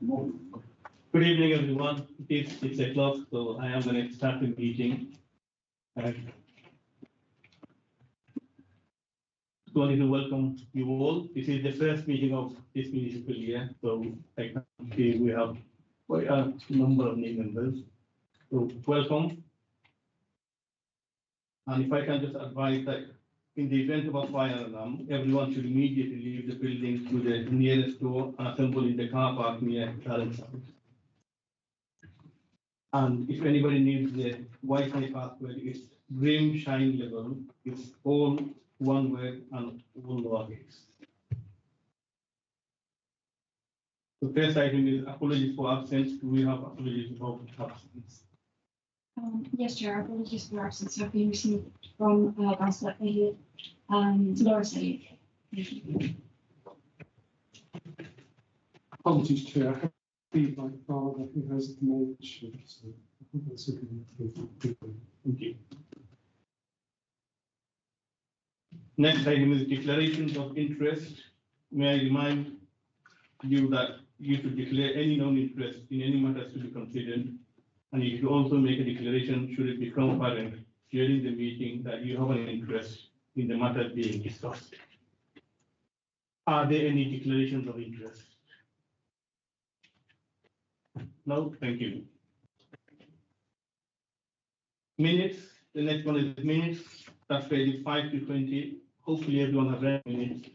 Good evening, everyone. It is 6 o'clock, so I am going to start the meeting. I wanted to welcome you all. This is the first meeting of this municipal year, so I can see we have quite a number of new members. So welcome. And if I can just advise that in the event of a fire alarm, everyone should immediately leave the building to the nearest door and assemble in the car park near current site. And if anybody needs the Wi-Fi password, it's Grim Shine Level. It's all one word and all lowercase. The first item is apologies for absence. Do we have apologies for absence? Yes, Chair. Apologies for absence have been received from Councillor Elliott and Laura Elliott. Apologies, Chair. I have my father who has dementia, so I think that's a good one. Thank you. Next item is declarations of interest. May I remind you that you should declare any known interest in any matters to be considered, and you should also make a declaration should it become apparent during the meeting that you have an interest in the matter being discussed. Are there any declarations of interest? No, thank you. Minutes, the next one is minutes, that's pages 5 to 20. Hopefully everyone has read minutes.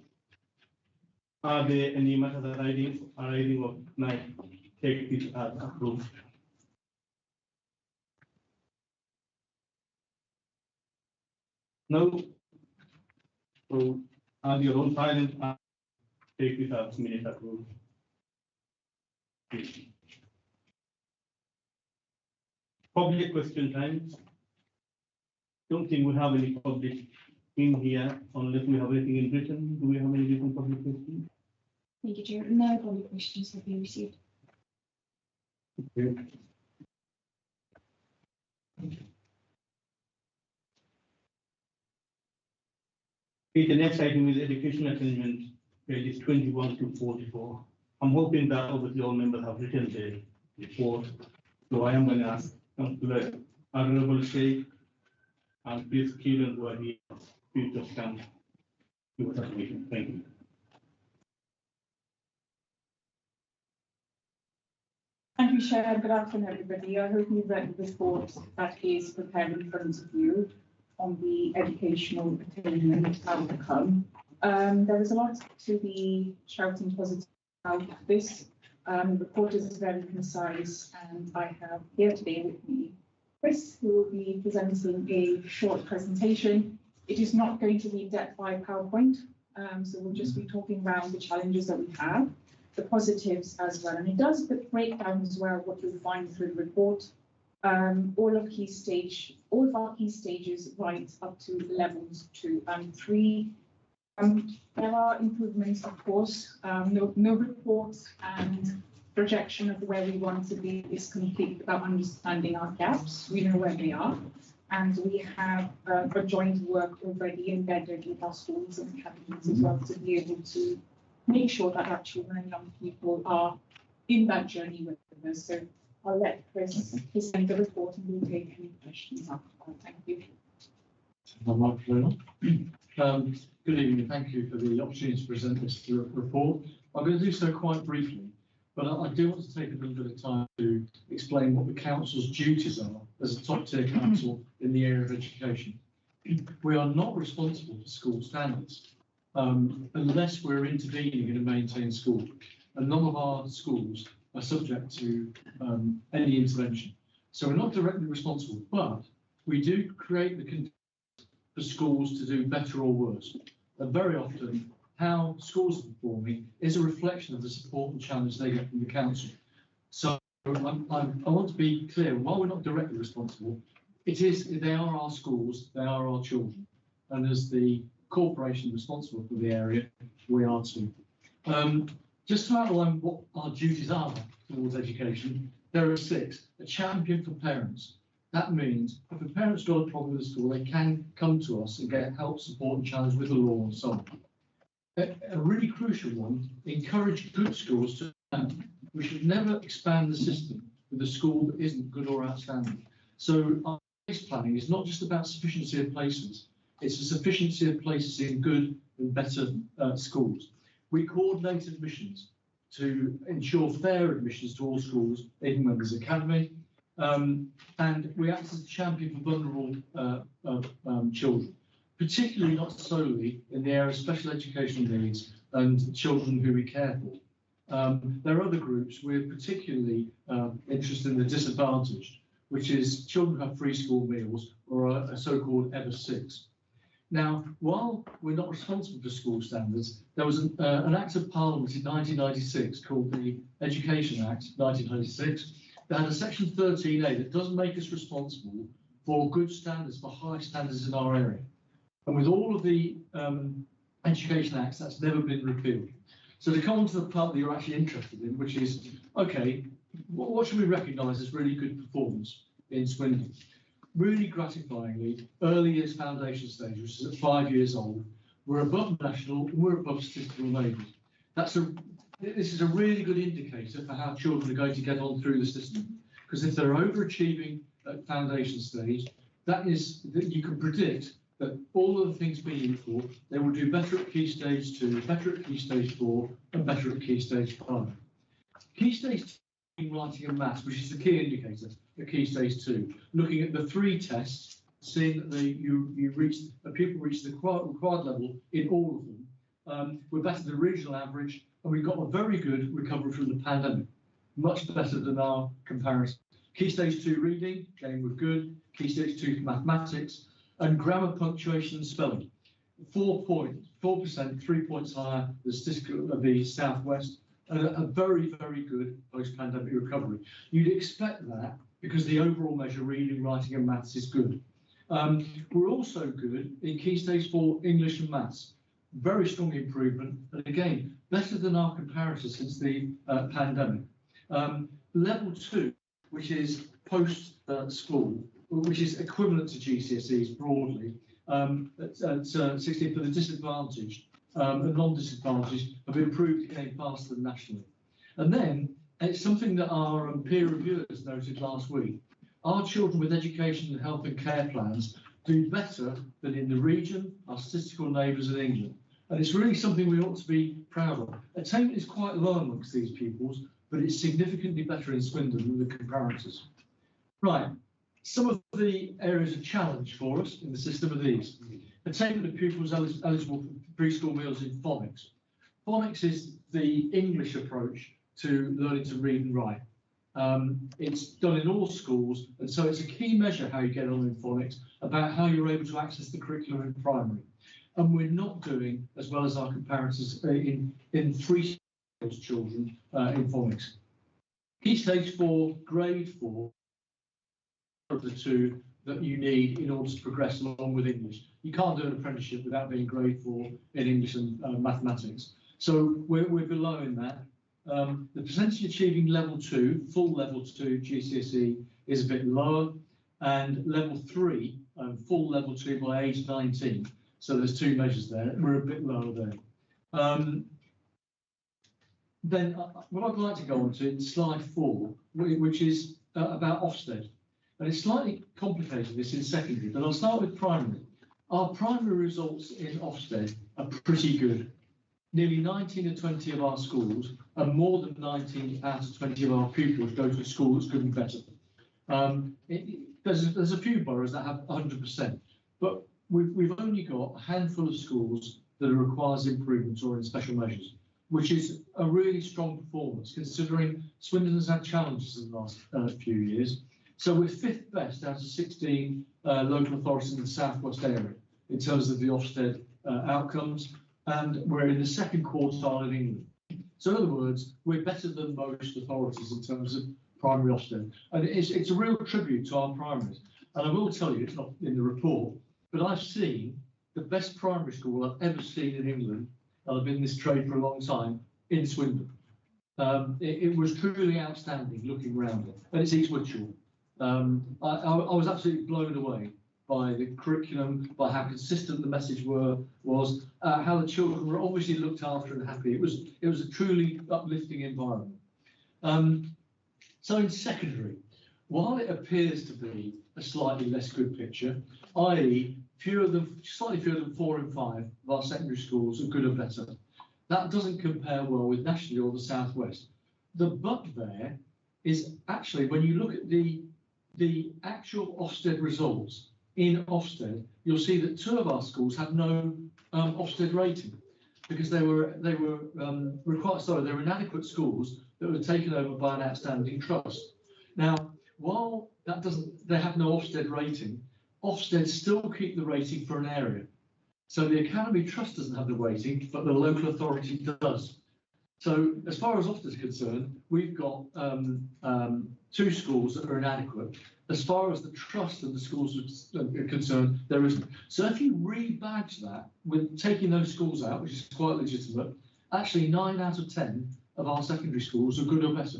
Are there any matters arising of night? Take this as approved. No. So as your own silence, take this as minutes approved. Public question times. Don't think we have any public in here unless we have anything in written. Do we have any written public questions? Thank you, Chair. No public questions have been received. Okay. The next item is education attainment, pages 21 to 44. I'm hoping that obviously all members have written the report. So I am going to ask Councillor Honourable Sheikh and Chris Keelan, who are here, please just come to us. Thank you. Thank you, Chair. Good afternoon, everybody. I hope you've read the report that is prepared in front of you on the educational attainment outcome. There is a lot to be shouting positive about this. The report is very concise, and I have here today with me Chris, who will be presenting a short presentation. It is not going to be in-depth by PowerPoint, so we'll just be talking around the challenges that we have, the positives as well, and it does break down as well what you'll find through the report. All of our key stages right up to levels 2 and 3. There are improvements, of course. No report and projection of where we want to be is complete without understanding our gaps. We know where they are, and we have a joint work already embedded with our schools and academies as well to be able to make sure that our children and young people are in that journey with us. So I'll let Chris present the report and we'll take any questions after that. Thank you. Good evening. Thank you for the opportunity to present this report. I'm going to do so quite briefly, but I do want to take a little bit of time to explain what the council's duties are as a top-tier council in the area of education. We are not responsible for school standards unless we're intervening in a maintained school, and none of our schools are subject to any intervention. So we're not directly responsible, but we do create the conditions for schools to do better or worse. And very often, how schools are performing is a reflection of the support and challenge they get from the council. So I want to be clear, while we're not directly responsible, they are our schools, they are our children. And as the corporation responsible for the area, we are too. Just to outline what our duties are towards education, there are 6. A champion for parents. That means if a parent's got a problem with the school, they can come to us and get help, support and challenge with the law and so on. A really crucial one, encourage good schools to we should never expand the system with a school that isn't good or outstanding. So our place planning is not just about sufficiency of places, it's a sufficiency of places in good and better schools. We coordinate admissions to ensure fair admissions to all schools, even when there's academy, and we act as a champion for vulnerable children, particularly not solely in the area of special educational needs and children who we care for. There are other groups we're particularly interested in the disadvantaged, which is children who have free school meals or a so-called EVER 6. Now, while we're not responsible for school standards, there was an Act of Parliament in 1996 called the Education Act 1996 that had a section 13A that doesn't make us responsible for good standards, for high standards in our area. And with all of the Education Acts, that's never been repealed. So to come on to the part that you're actually interested in, which is, okay, what should we recognise as really good performance in Swindon? Really gratifyingly, early years foundation stage, which is at 5 years old, we're above national, we're above statistical neighbours. This is a really good indicator for how children are going to get on through the system. Because if they're overachieving at foundation stage, that you can predict that all of the things being equal, they will do better at Key Stage 2, better at Key Stage 4, and better at Key Stage 5. Key Stage 2, writing and maths, which is the key indicator at Key Stage 2, looking at the 3 tests, seeing that pupil reach the required level in all of them. We're better than the regional average, and we've got a very good recovery from the pandemic, much better than our comparison. Key Stage 2 reading, again, we're good. Key Stage 2 mathematics, and grammar, punctuation and spelling. 4%, 3 points higher than statistical of the Southwest, and a very, very good post-pandemic recovery. You'd expect that because the overall measure, reading, writing and maths, is good. We're also good in Key Stage 4 English and maths. Very strong improvement, and again, better than our comparators since the pandemic. Level 2, which is post-school, which is equivalent to GCSEs broadly, at 16 for the disadvantaged and non-disadvantaged have improved again faster than nationally. And then it's something that our peer reviewers noted last week. Our children with education and health and care plans do better than in the region, our statistical neighbours in England. And it's really something we ought to be proud of. Attainment is quite low amongst these pupils, but it's significantly better in Swindon than the comparators. Right. Some of the areas of challenge for us in the system are these. Attainment of pupils eligible for preschool meals in phonics. Phonics is the English approach to learning to read and write. It's done in all schools, and so it's a key measure how you get on in phonics, about how you're able to access the curriculum in primary. And we're not doing as well as our comparators in 3 stage children in phonics. Key Stage 4, Grade 4, of the 2 that you need in order to progress along with English. You can't do an apprenticeship without being Grade 4 in English and mathematics. So we're below in that. The percentage achieving level 2, full level 2 GCSE is a bit lower, and level 3, full level 2 by age 19. So there's 2 measures there. We're a bit lower there. Then what I'd like to go on to is slide 4, which is about Ofsted. And it's slightly complicated, this in secondary, but I'll start with primary. Our primary results in Ofsted are pretty good. Nearly 19 of 20 of our schools, and more than 19 out of 20 of our pupils go to a school that's good and better. There's a few boroughs that have 100%, but we've only got a handful of schools that requires improvements or in special measures, which is a really strong performance considering Swindon has had challenges in the last few years. So we're 5th best out of 16 local authorities in the southwest area in terms of the Ofsted outcomes, and we're in the 2nd quartile in England. So in other words, we're better than most authorities in terms of primary Ofsted, and it's a real tribute to our primaries. And I will tell you, it's not in the report, but I've seen the best primary school I've ever seen in England, and I've been in this trade for a long time, in Swindon. It was truly outstanding looking around it, and it's East Whitchall. I was absolutely blown away by the curriculum, by how consistent the message was, how the children were obviously looked after and happy. It was a truly uplifting environment. So in secondary, while it appears to be a slightly less good picture, i.e. slightly fewer than 4 in 5 of our secondary schools are good or better, that doesn't compare well with nationally or the Southwest. The but there is actually, when you look at the actual Ofsted results in Ofsted, you'll see that 2 of our schools have no Ofsted rating because they were inadequate schools that were taken over by an outstanding trust. Now, while that they have no Ofsted rating, Ofsted still keep the rating for an area. So the Academy Trust doesn't have the rating, but the local authority does. So as far as Ofsted is concerned, we've got 2 schools that are inadequate. As far as the trust and the schools are concerned, there isn't. So if you rebadge that with taking those schools out, which is quite legitimate, actually 9 out of 10 of our secondary schools are good or better.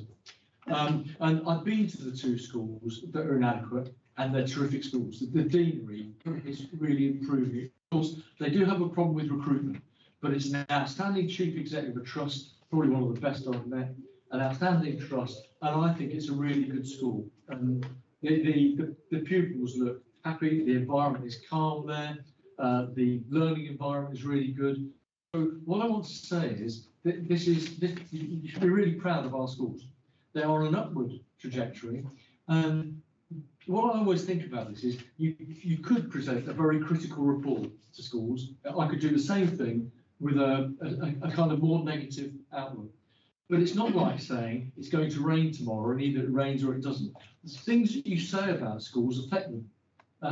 And I've been to the 2 schools that are inadequate, and they're terrific schools. The deanery is really improving. Of course, they do have a problem with recruitment, but it's an outstanding chief executive of trust, probably one of the best I've met, an outstanding trust, and I think it's a really good school. And the pupils look happy, the environment is calm there, the learning environment is really good. So what I want to say is that you should be really proud of our schools. They are on an upward trajectory. And what I always think about this is you could present a very critical report to schools. I could do the same thing with a kind of more negative outlook. But it's not like saying it's going to rain tomorrow and either it rains or it doesn't. The things that you say about schools affect them.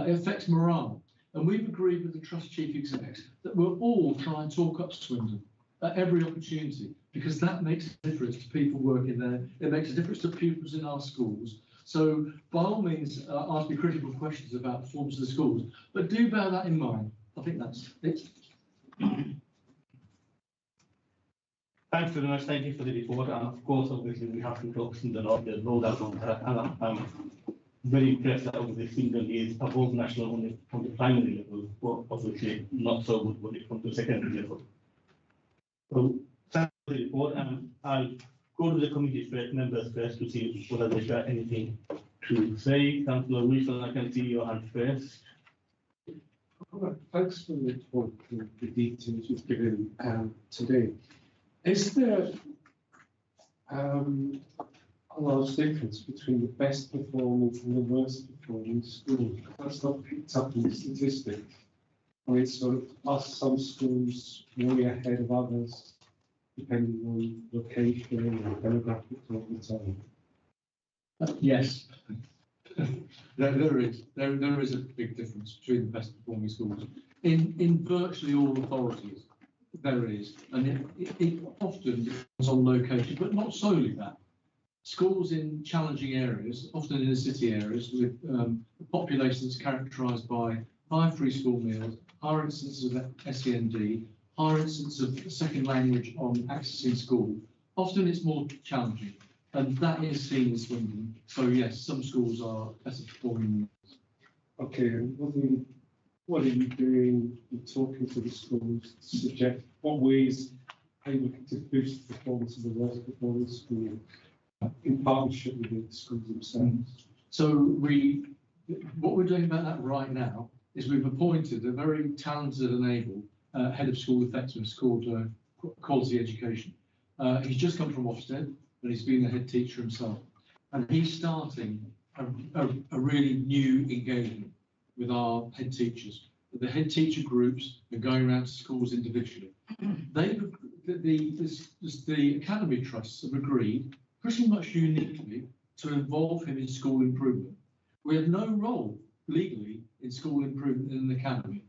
It affects morale. And we've agreed with the Trust Chief Execs that we'll all try and talk up Swindon at every opportunity, because that makes a difference to people working there. It makes a difference to pupils in our schools. So by all means, ask me critical questions about the performance of the schools, but do bear that in mind. I think that's it. Thanks very much. Thank you for the report. And of course, obviously, we have to talk Swindon of the road out on that. And I'm very impressed that obviously Swindon is above national on the primary level, but obviously not so good when it comes to secondary level. So thanks for the report. And I'll go to the committee members first to see whether they've got anything to say. Councillor Wilson, I can see your hand first. Thanks for the details you've given today. Is there a large difference between the best performing and the worst performing schools? That's not picked up in the statistics. I mean, sort of, are some schools way ahead of others, depending on location and demographics all the time? Yes. There is a big difference between the best performing schools. In virtually all authorities, there is, and it often depends on location, but not solely that. Schools in challenging areas, often in the city areas, with a population that's characterised by high free school meals, higher instances of SEND, higher instances of second language on accessing school, often it's more challenging. And that is seen in Swindon. So yes, some schools are better performing. Okay, and what are you doing in talking to the schools to suggest what ways are you looking to boost the performance of the worst performing school in partnership with the schools themselves? So what we're doing about that right now is we've appointed a very talented and able head of school effectiveness called Quality Education. He's just come from Ofsted, and he's been the head teacher himself. And he's starting a really new engagement with our head teachers. The head teacher groups are going around to schools individually. The academy trusts have agreed, pretty much uniquely, to involve him in school improvement. We have no role legally in school improvement in an academy.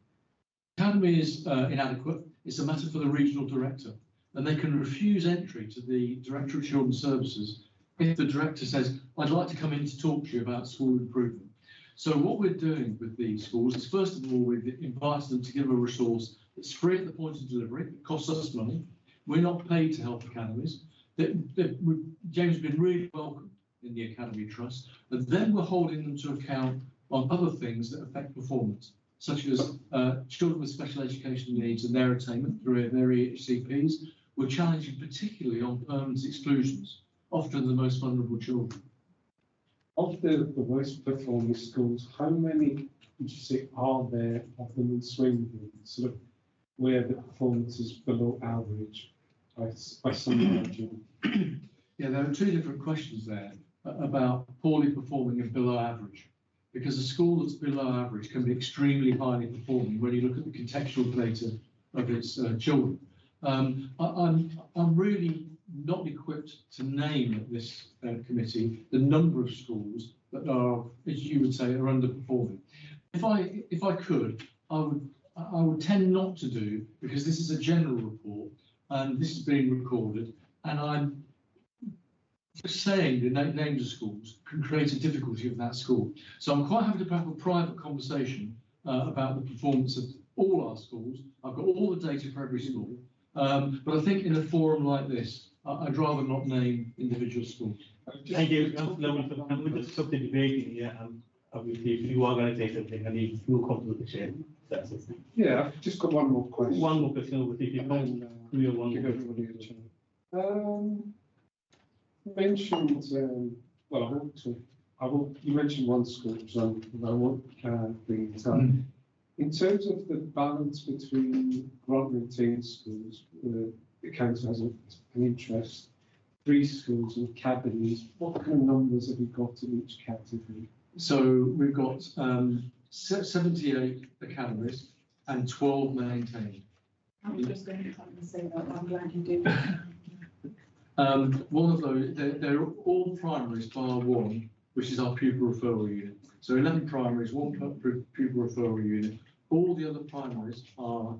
Academy is inadequate. It's a matter for the regional director, and they can refuse entry to the Director of Children's Services if the director says, I'd like to come in to talk to you about school improvement. So what we're doing with these schools is, first of all, we've invited them to give a resource that's free at the point of delivery. It costs us money. We're not paid to help academies. James has been really welcomed in the Academy Trust, and then we're holding them to account on other things that affect performance, such as children with special education needs and their attainment through their EHCPs. We're challenging particularly on permanent exclusions. often the most vulnerable children. Of the worst performing schools, how many would you say are there of them in Swindon, sort of where the performance is below average by some margin? Yeah, there are two different questions there about poorly performing and below average. Because a school that's below average can be extremely highly performing when you look at the contextual data of its children. I'm really not equipped to name at this committee the number of schools that are, as you would say, are underperforming. If I could, I would tend not to do, because this is a general report and this is being recorded, and I'm just saying the names of schools can create a difficulty of that school. So I'm quite happy to have a private conversation about the performance of all our schools. I've got all the data for every school, but I think in a forum like this, I'd rather not name individual schools. Thank you, Councillor Wilson. And we just stop the debate here, and obviously, if you are going to say something, and you will come to the chair. That's it. Yeah, I've just got one more question. One more question, obviously, if you And can, then, we have one give more. everybody a chance. You mentioned, you mentioned one school, which I won't bring it up. In terms of the balance between grant retained schools, the council has an interest, free schools and academies, what kind of numbers have you got in each category? So we've got 78 academies and 12 maintained. I was just going to come and say that, I'm glad you did. One of those, they're all primaries bar one, which is our pupil referral unit. So 11 primaries, one pupil referral unit. All the other primaries are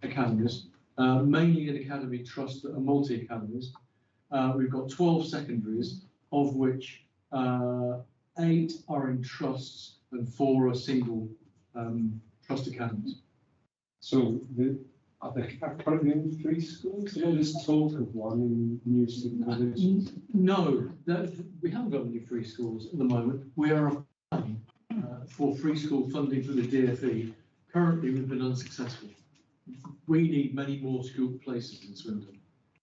academies, mainly an academy trust that are multi-academies. We've got 12 secondaries, of which 8 are in trusts and 4 are single trust academies. So are there currently only 3 schools? There's talk of one in Newstead College. No, we haven't got any free schools at the moment. We are applying for free school funding for the DfE. Currently, we've been unsuccessful. We need many more school places in Swindon.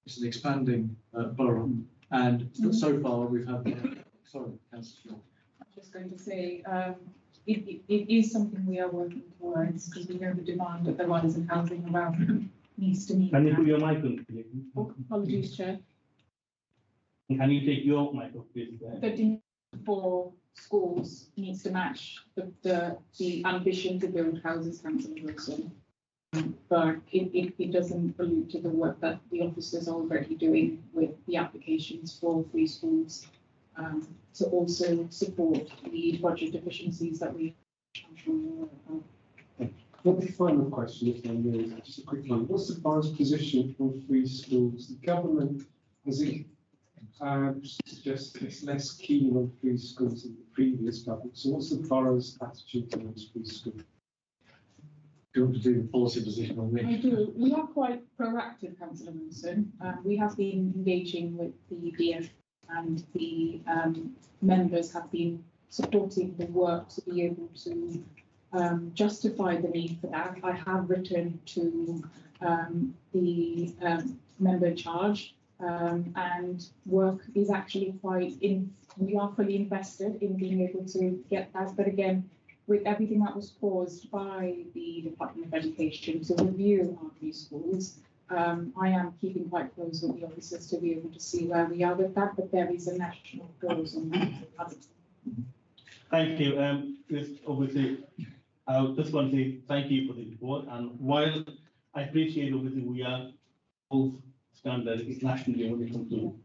It's an expanding borough, and so far we've had. Sorry, Councillor. I was just going to say, it is something we are working towards, because we know the demand that there is in housing around needs to meet. Can you that. put your mic on, please? Oh, apologies, Chair. Can you take your mic off, please? The demand for schools needs to match the ambition to build houses, Councillor Wilson. But it doesn't allude to the work that the officers are already doing with the applications for free schools, to also support the budget deficiencies that I'm sure you're aware of. Well, the final question, if I may, just a quick one. What's the borough's position on free schools? The government has suggested it's less keen on free schools than the previous government. So what's the borough's attitude towards free schools? Do you want to do the policy position on I this? do. We are quite proactive, Councillor Wilson. We have been engaging with the DF, and the members have been supporting the work to be able to justify the need for that. I have written to the member in charge, and work is actually we are fully invested in being able to get that. But again, with everything that was caused by the Department of Education to review our free schools, I am keeping quite close with the officers to be able to see where we are with that, but there is a national goals on that. Thank you. This obviously, I just want to say thank you for the report. And while I appreciate obviously we are both standard nationally when it comes to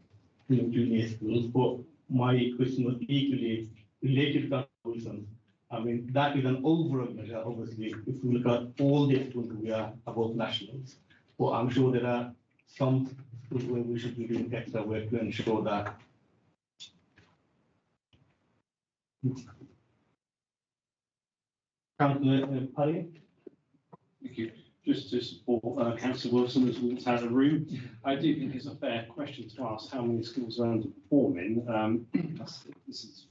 junior schools, but my question was equally related to Wilson. I mean, that is an overall measure, obviously, if we look at all the schools we are above nationals. But I'm sure there are some schools where we should be doing extra work to ensure that. Councillor Parry? Thank you. Just to support Councillor Wilson as walked out of the room, I do think it's a fair question to ask how many schools are underperforming. This is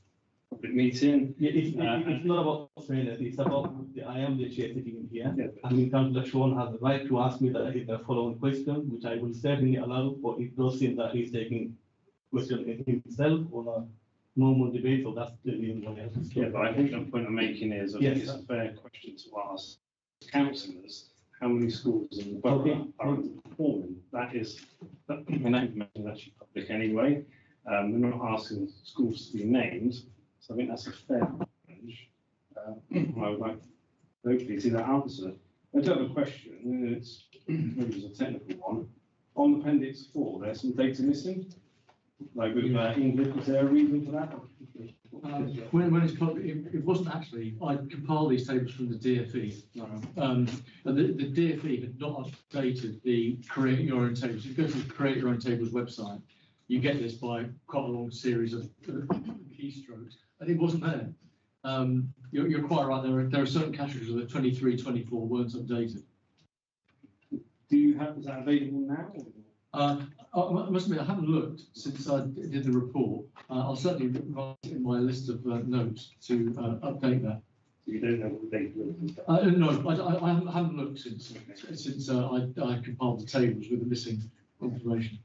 a public meeting. Yeah, it's not about fairness, it's about I am the chair sitting in here. Yeah. I mean, Councillor Sean has the right to ask me the following question, which I will certainly allow, but it does seem that he's taking question in itself on a normal debate, so that's clearly in one else. Yeah, but I think the point I'm making is, I think Yes. it's a fair question to ask councillors, how many schools in the borough are underperforming? That is, that information is actually public anyway. We're not asking schools to be named, so I think that's a fair challenge. I would like to hopefully see that answered. I do have a question, and it's maybe it's a technical one. On Appendix 4, there's some data missing, like with English. Is there a reason for that? When it's it wasn't actually. I compiled these tables from the DFE, and the DFE had not updated the create your own tables. If you go to the create your own tables website, you get this by quite a long series of keystrokes, and it wasn't there. You're quite right. There are certain categories of the 23, 24 weren't updated. Do you have, is that available now? I must admit, I haven't looked since I did the report. I'll certainly write it in my list of notes to update that. So you don't know what the data is? No, I haven't looked since I compiled the tables with the missing information.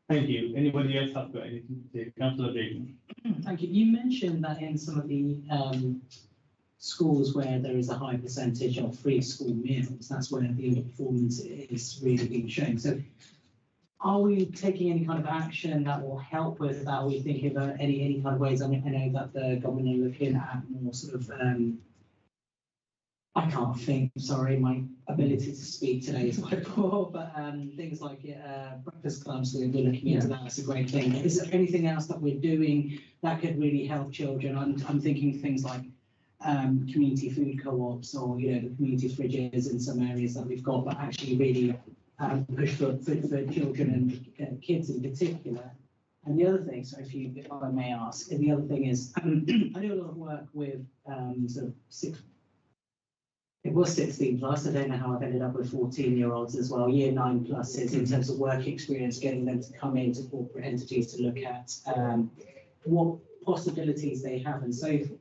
Thank you. Anybody else have got anything to say? Councillor Bacon. Thank you. You mentioned that in some of the schools where there is a high percentage of free school meals, that's where the underperformance is really being shown. So are we taking any kind of action that will help with that? Are we thinking about any kind of ways? I mean, I know that the government are looking at more sort of, I can't think, sorry, my ability to speak today is quite poor, but things like breakfast clubs, we're looking into that, that's a great thing. Is there anything else that we're doing that could really help children? I'm thinking things like community food co-ops, or the community fridges in some areas that we've got, but actually really push for children and kids in particular. And the other thing, so if I may ask, the other thing is I do a lot of work with sort of 16 plus. I don't know how I've ended up with 14-year-olds as well, year 9 pluses in terms of work experience, getting them to come into corporate entities to look at what possibilities they have and so forth.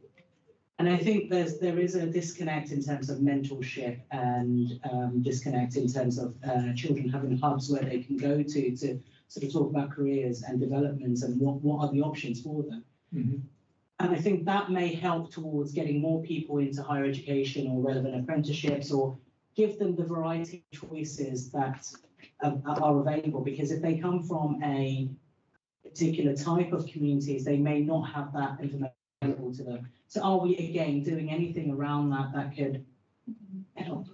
And I think there is a disconnect in terms of mentorship and disconnect in terms of children having hubs where they can go to sort of talk about careers and developments and what are the options for them. Mm-hmm. And I think that may help towards getting more people into higher education or relevant apprenticeships, or give them the variety of choices that are available. Because if they come from a particular type of communities, they may not have that information available to them. So are we, again, doing anything around that could help?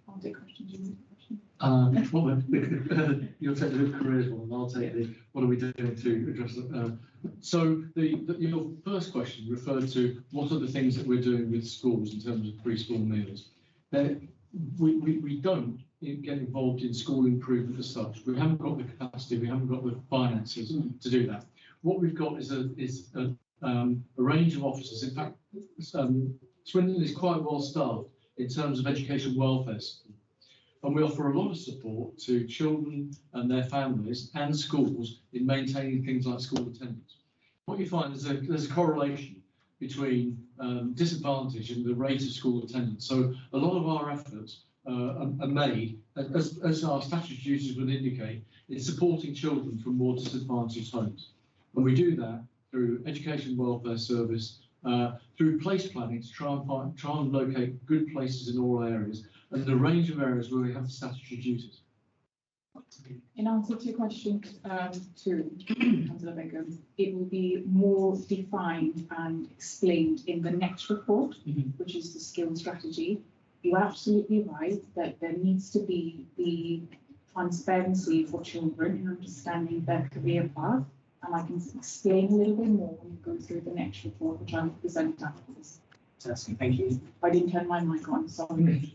I'll take questions. You'll take the careers one, and I'll take the what are we doing to address it. So your first question referred to what are the things that we're doing with schools in terms of preschool meals. We don't get involved in school improvement as such. We haven't got the capacity, we haven't got the finances to do that. What we've got is a range of officers. In fact, Swindon is quite well staffed in terms of education welfare. And we offer a lot of support to children and their families and schools in maintaining things like school attendance. What you find is there's a correlation between disadvantage and the rate of school attendance. So a lot of our efforts are made, as our statutory duties would indicate, in supporting children from more disadvantaged homes. And we do that through education welfare service, through place planning to try and locate good places in all areas, and the range of areas where we have statutory duties. In answer to your question to Councillor Bingham, it will be more defined and explained in the next report, which is the skills strategy. You're absolutely right that there needs to be the transparency for children in understanding their career path, and I can explain a little bit more when we go through the next report, which I'll present after this. Fantastic, thank you. I didn't turn my mic on, sorry.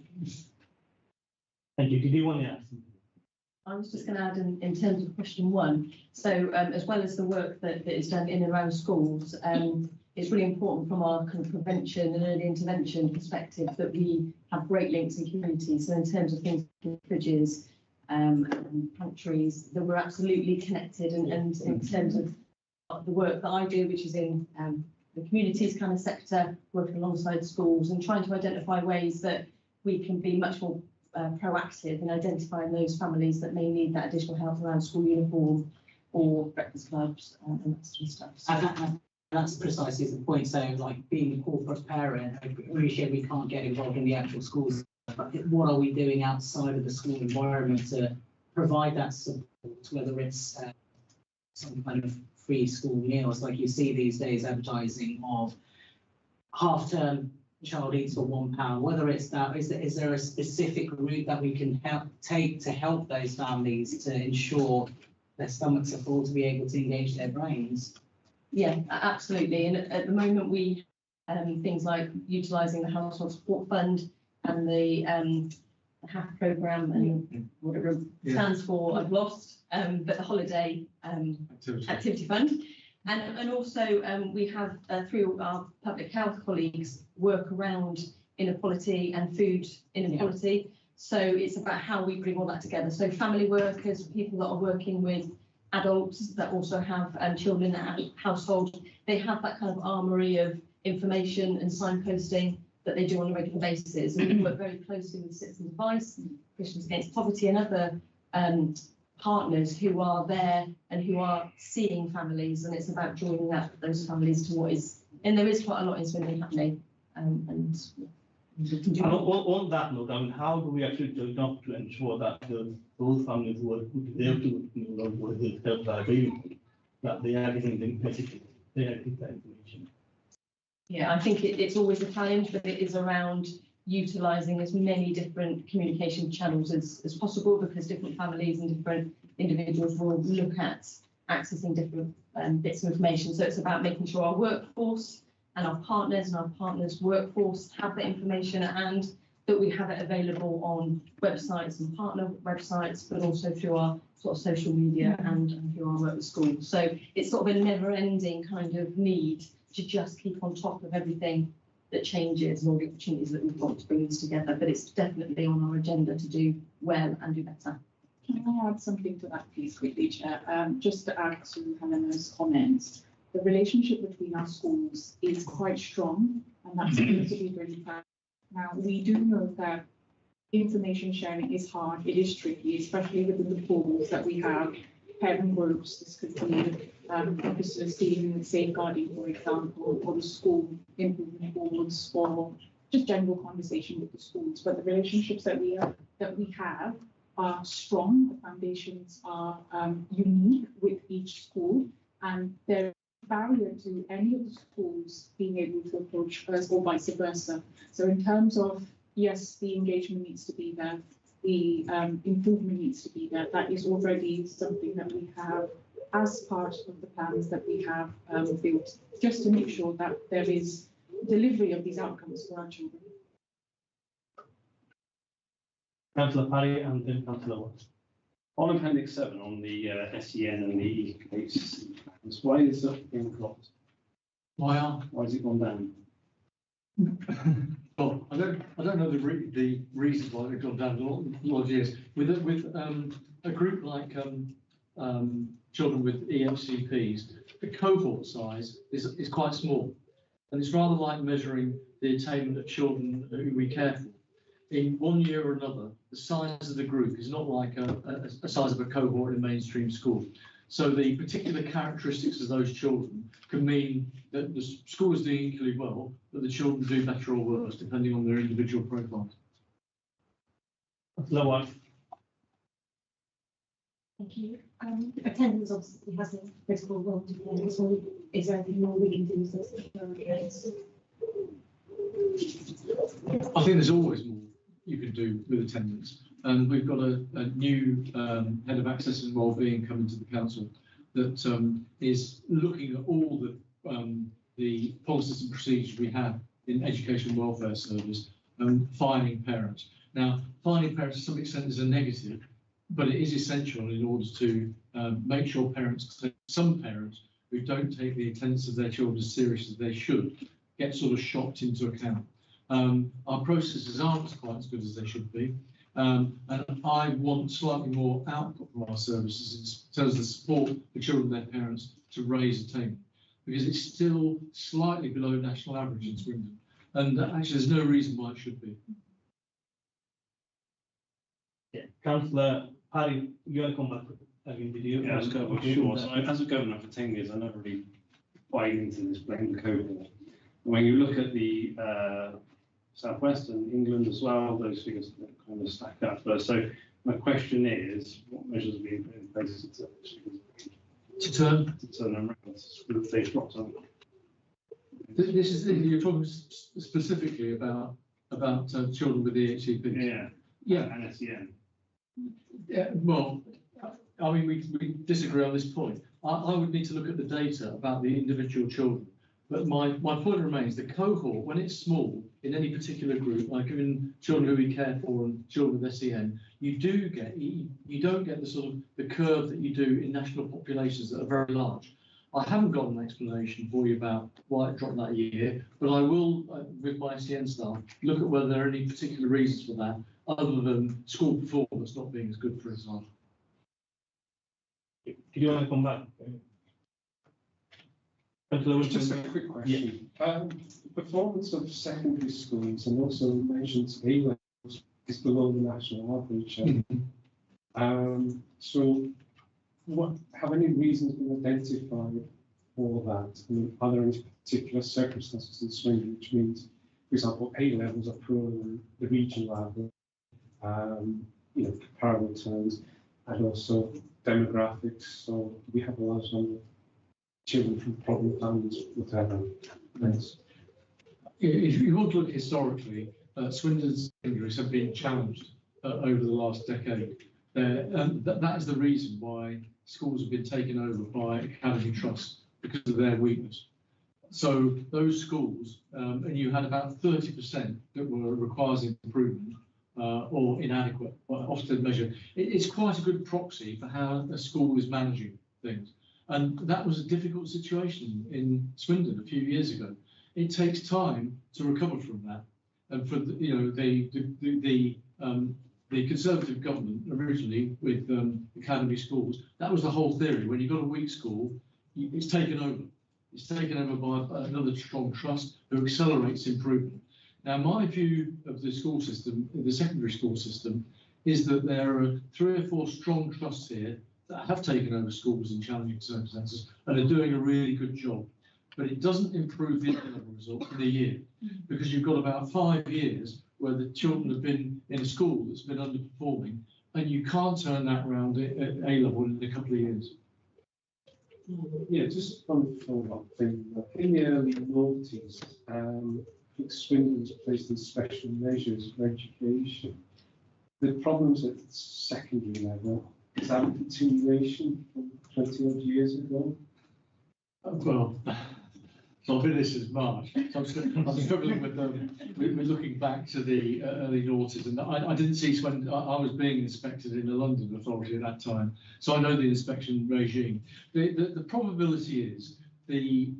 Thank you. Did you want to ask? I was just going to add in terms of question 1. So as well as the work that is done in and around schools, it's really important from our kind of prevention and early intervention perspective that we have great links in communities. So in terms of things like fridges and pantries, that we're absolutely connected. And in terms of the work that I do, which is in the communities kind of sector, working alongside schools and trying to identify ways that we can be much more proactive in identifying those families that may need that additional help around school uniform or breakfast clubs and that sort of stuff. So, And that's precisely the point. So, like being a corporate parent, I appreciate we can't get involved in the actual schools, but what are we doing outside of the school environment to provide that support, whether it's some kind of free school meals, like you see these days advertising of half-term child eats for £1, whether it's that, is there a specific route that we can take to help those families to ensure their stomachs are full to be able to engage their brains? Yeah, absolutely. And at the moment, we things like utilising the Household Support Fund and the HAP programme and whatever it stands for, I've lost, but the holiday activity fund. And also we have, through our public health colleagues, work around inequality and food inequality. So it's about how we bring all that together. So family workers, people that are working with adults that also have children in the household, they have that kind of armoury of information and signposting that they do on a regular basis. And we work very closely with Citizens Advice, Christians Against Poverty and other partners who are there and who are seeing families, and it's about joining those families to what is, and there is quite a lot in Swindon happening, and we can do on that note, I mean, how do we actually join up to ensure that those families who are there to with the help are available, that they are getting the messages, they are getting that information? Yeah, I think it's always a challenge, but it is around utilising as many different communication channels as possible, because different families and different individuals will look at accessing different bits of information. So it's about making sure our workforce and our partners' workforce have the information at hand, that we have it available on websites and partner websites, but also through our sort of social media and through our work with schools. So it's sort of a never-ending kind of need to just keep on top of everything that changes and all the opportunities that we've got to bring this together. But it's definitely on our agenda to do well and do better. Can I add something to that, please, quickly, Chair? Just to add to Helena's comments, the relationship between our schools is quite strong, and that's something to be really proud of. Now, we do know that information sharing is hard, it is tricky, especially within the pools that we have, parent groups. This could be officers dealing with safeguarding, for example, or the school improvement boards, or just general conversation with the schools. But the relationships that we have are strong. The foundations are unique with each school, and there is a barrier to any of the schools being able to approach us, or vice versa. So in terms of, yes, the engagement needs to be there, the improvement needs to be there. That is already something that we have as part of the plans that we have built, just to make sure that there is delivery of these outcomes for our children. Councillor Parry and then Councillor Watts. On Appendix 7, on the SEN and the HCC plans, why is that being dropped? Why has it gone down? Well, I don't know the reasons why they've gone down a lot of years. With a group like children with EHCPs, the cohort size is quite small, and it's rather like measuring the attainment of children who we care for. In one year or another, the size of the group is not like a size of a cohort in a mainstream school. So the particular characteristics of those children can mean that the school is doing equally well, but the children do better or worse, depending on their individual profiles. Councillor Watts. Thank you. Attendance obviously has a critical role to play. So is there anything more we can do to secure attendance? I think there's always more you can do with attendance. And we've got a new head of access and wellbeing coming to the council that is looking at all the policies and procedures we have in education and welfare service and finding parents. Now, finding parents to some extent is a negative, but it is essential in order to make sure some parents who don't take the attendance of their children as serious as they should get sort of shocked into account. Our processes aren't quite as good as they should be. And I want slightly more output from our services in terms of the support for children and their parents to raise attainment, because it's still slightly below national average in Swindon. And actually, there's no reason why it should be. Councillor Harry, you want to come back again, did you? Yeah, sure. So as a governor for 10 years, I never really bought into this blame the cohort. When you look at the Southwest and England as well, those figures kind of stack up. So my question is, what measures are being put in place To turn, to turn them around? They've dropped on. this is, you're talking specifically about children with EHCP. Yeah. Yeah, And SEN. yeah, well, I mean, we disagree on this point. I would need to look at the data about the individual children. But my point remains, the cohort, when it's small in any particular group, like in children who we care for and children with SEN, you don't get the sort of the curve that you do in national populations that are very large. I haven't got an explanation for you about why it dropped that year, but I will, with my SEN staff, look at whether there are any particular reasons for that, other than school performance not being as good, for example. Did you want to come back? Just a quick question. The performance of secondary schools and also mentioned A levels is below the national average. So, have any reasons been identified for that? I mean, are there any particular circumstances in Swindon which means, for example, A levels are poorer than the regional average, comparable terms, and also demographics? So we have a large number of children from problem families, whatever. Thanks. If you want to look historically, Swindon's secondaries have been challenged over the last decade. That is the reason why schools have been taken over by Academy Trust, because of their weakness. So those schools, and you had about 30% that were requiring improvement or inadequate, often measured. It's quite a good proxy for how a school is managing things. And that was a difficult situation in Swindon a few years ago. It takes time to recover from that. And for the Conservative government originally with academy schools, that was the whole theory. When you've got a weak school, it's taken over. It's taken over by another strong trust who accelerates improvement. Now, my view of the school system, the secondary school system, is that there are 3 or 4 strong trusts here that have taken over schools in challenging circumstances and are doing a really good job. But it doesn't improve the A-level result in a year, because you've got about 5 years where the children have been in a school that's been underperforming, and you can't turn that around at A-level in a couple of years. Yeah, just one follow-up thing. In the early noughties, I think Swindon was placed in special measures for education. The problems at secondary level, is that a continuation from 20 odd years ago? Well, so I've been here since March, so I'm struggling with looking back to the early noughties, and I didn't see when I was being inspected in the London Authority at that time, so I know the inspection regime. The probability is the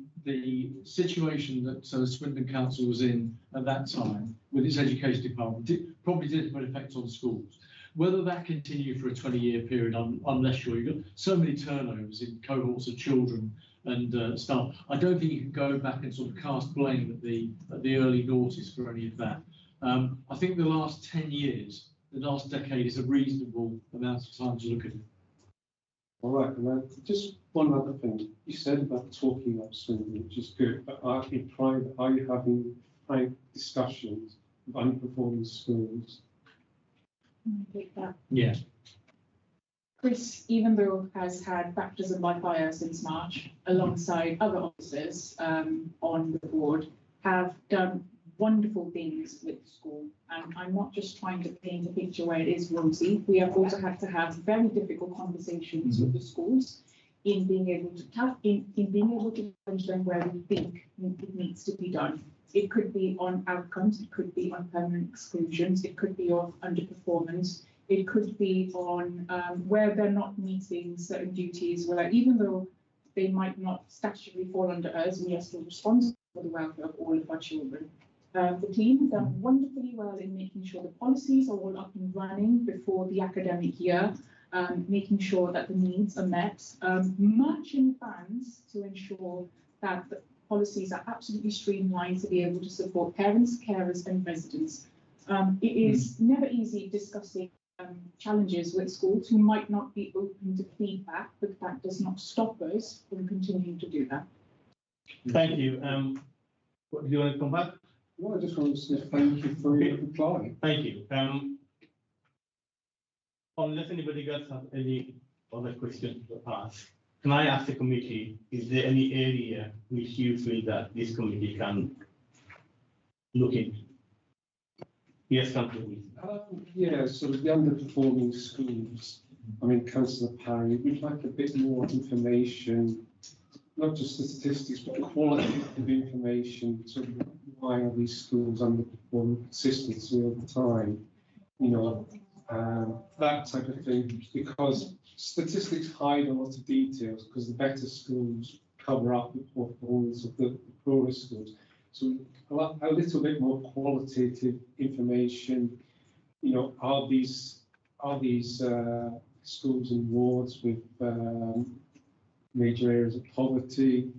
situation that Swindon Council was in at that time with its education department probably did have an effect on schools. Whether that continued for a 20-year period, I'm less sure. You've got so many turnovers in cohorts of children and staff. I don't think you can go back and sort of cast blame at the early noughties for any of that. I think the last 10 years, the last decade, is a reasonable amount of time to look at it. All right, and then just one other thing. You said about talking up Swindon, which is good, but are you having frank discussions of underperforming schools? Take that. Yeah. Chris, even though has had baptism by fire since March, alongside other officers on the board, have done wonderful things with the school. And I'm not just trying to paint a picture where it is rosy. We have also had to have very difficult conversations with the schools in being able to challenge them where we think it needs to be done. It could be on outcomes, it could be on permanent exclusions, it could be on underperformance, it could be on where they're not meeting certain duties, where even though they might not statutorily fall under us, we are still responsible for the welfare of all of our children. The team has done wonderfully well in making sure the policies are all up and running before the academic year, making sure that the needs are met much in advance to ensure that the policies are absolutely streamlined to be able to support parents, carers and residents. It is never easy discussing challenges with schools who might not be open to feedback, but that does not stop us from continuing to do that. Thank you. What, do you want to come back? Well, I just want to say thank you for your reply. Thank you. Unless anybody else have any other questions to ask, can I ask the committee, is there any area which you feel that this committee can look into? Yes, Councillor Wilson. Yeah, sort of the underperforming schools. I mean, Councillor Parry, we'd like a bit more information, not just the statistics, but qualitative information. So why are these schools underperforming consistently over time? You know, that type of thing. Because statistics hide a lot of details, because the better schools cover up the performance of the poorer schools. So a little bit more qualitative information. You know, are these schools in wards with major areas of poverty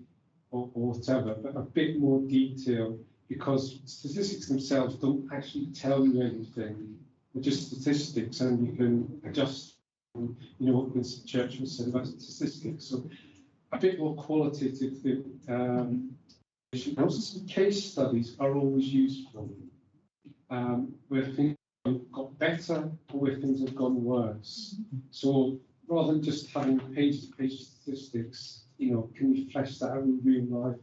or whatever, but a bit more detail, because statistics themselves don't actually tell you anything. They're just statistics, and you can adjust. You know what Winston Churchill said about statistics. So a bit more qualitative. Also, some case studies are always useful, where things have got better or where things have gone worse. So rather than just having page-to-page statistics, you know, can we flesh that out with real life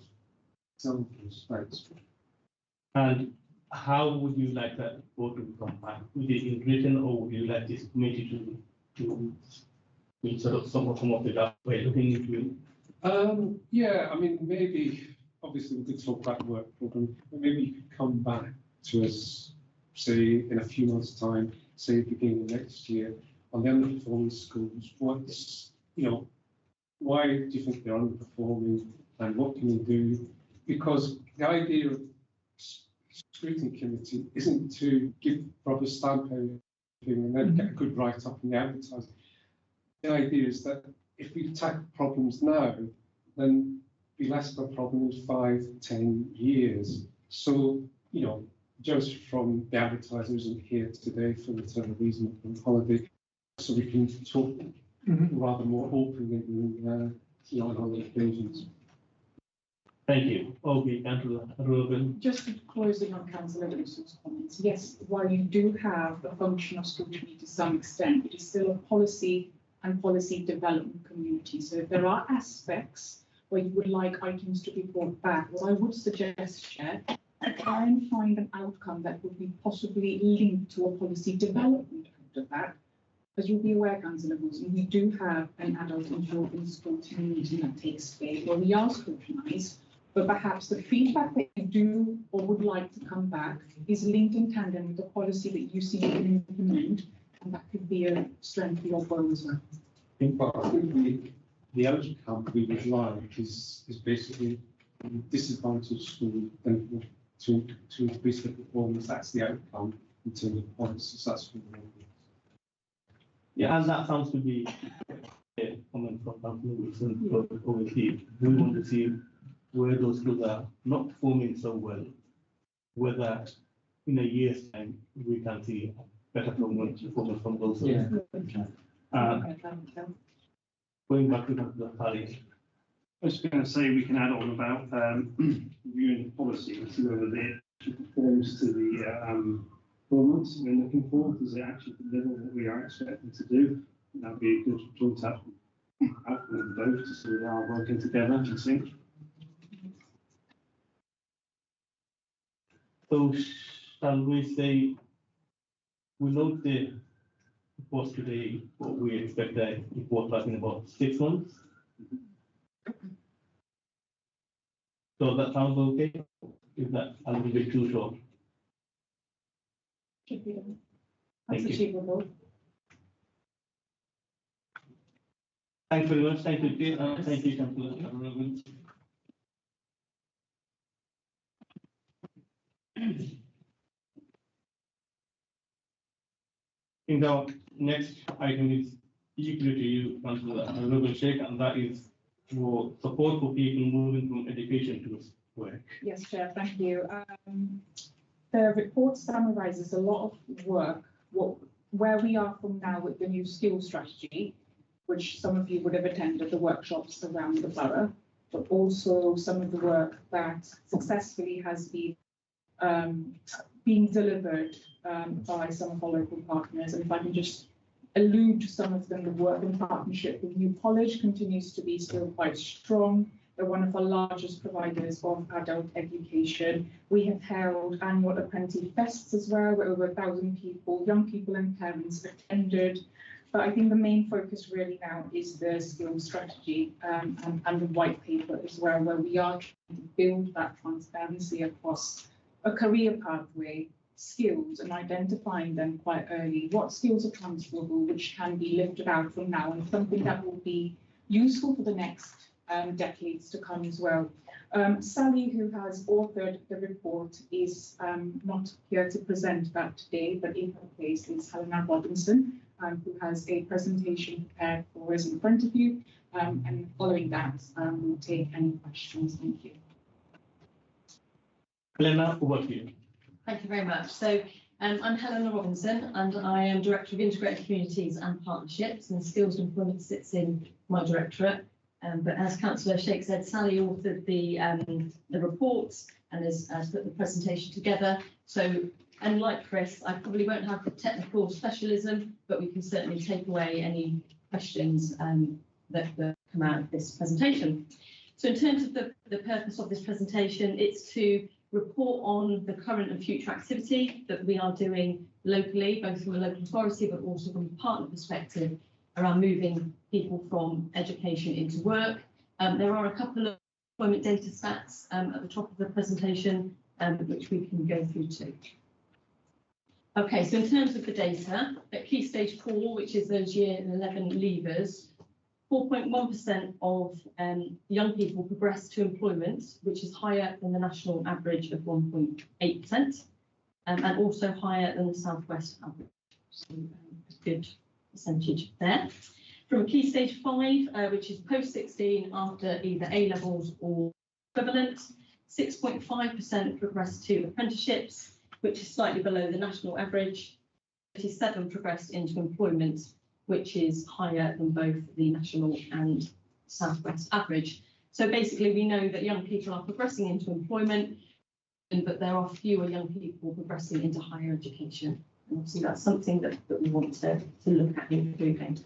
examples? Thanks. And how would you like that report to come back? Would it in written, or would you like this committee to sort of come up with that way looking into it? Yeah, I mean, maybe. Obviously, we could talk about the work program, but maybe you could come back to us, say, in a few months' time, say, beginning of next year, on the underperforming schools. What's, you know, why do you think they're underperforming, and what can you do? Because the idea of scrutiny committee isn't to give proper stamp everything and then get a good write-up in the advertising. The idea is that if we tackle problems now, then be less of a problem in 5-10 years. So, you know, Joseph from the advertiser isn't here today for whatever reason from holiday, so we can talk rather more openly than you know, on other occasions. Thank you. Okay, Councillor Rogan. Just closing on Councillor Wilson's comments, yes, while you do have a function of scrutiny to some extent, it is still a policy and policy development community. So if there are aspects where you would like items to be brought back, what I would suggest, Chair, try and find an outcome that would be possibly linked to a policy development out of that. As you'll be aware, Councillor Wilson, we do have an adult and children's school team meeting that takes place where we are scrutinised, but perhaps the feedback that you do or would like to come back is linked in tandem with the policy that you see you can implement, and that could be a strength for your bow as well. I think the outcome we would like is basically disadvantaged school and to increase the performance. That's the outcome in terms of policies. That's what we want. Yeah, and that sounds to be a comment from Councillor Wilson. But obviously, we want to see where those schools are not performing so well, whether in a year's time we can see better performance from those schools. Yeah. Going back to the Parry. I was going to say we can add on about reviewing the policy and see whether it conforms to the performance we're looking for. Does it actually deliver what we are expecting to do? That would be a good joint outcome of both to see we are working together in sync. So shall we say we note the report today, what we expect the report back in about 6 months? So that sounds okay? Is that a little bit too short? Should be done. Thank That's you. achievable. Thanks very much. Thank you, Chair. Thank you, Councillor Rogan. In the next item is equally to you, Councillor Rogan Sheikh, and that is for support for people moving from education to work. Yes, Chair, thank you. The report summarizes a lot of work, what where we are from now with the new skills strategy, which some of you would have attended the workshops around the borough, but also some of the work that successfully has been being delivered by some of our local partners. And if I can just allude to some of them, the work in partnership with New College continues to be still quite strong. They're one of our largest providers of adult education. We have held annual apprentice fests as well, where over 1,000 people, young people and parents attended. But I think the main focus really now is the skills strategy and the white paper as well, where we are trying to build that transparency across a career pathway, skills, and identifying them quite early. What skills are transferable, which can be lifted out from now, and something that will be useful for the next decades to come as well. Sally, who has authored the report, is not here to present that today, but in her place is Helena Robinson, who has a presentation prepared for us in front of you. And following that, we'll take any questions. Thank you. Helena, over to you. Thank you very much. So I'm Helena Robinson, and I am Director of Integrated Communities and Partnerships, and Skills and Employment sits in my directorate. But as Councillor Sheikh said, Sally authored the reports and has put the presentation together. So, and like Chris, I probably won't have the technical specialism, but we can certainly take away any questions that come out of this presentation. So in terms of the purpose of this presentation, it's to report on the current and future activity that we are doing locally, both from a local authority, but also from a partner perspective, around moving people from education into work. There are a couple of employment data stats at the top of the presentation, which we can go through too. Okay, so in terms of the data, at Key Stage 4, which is those year 11 leavers, 4.1% of young people progress to employment, which is higher than the national average of 1.8%, and also higher than the South West average. So good percentage there. From a Key Stage 5, which is post-16 after either A-levels or equivalent, 6.5% progress to apprenticeships, which is slightly below the national average. 37% progressed into employment, which is higher than both the national and South West average. So basically, we know that young people are progressing into employment, but there are fewer young people progressing into higher education. And obviously, that's something that we want to look at improving.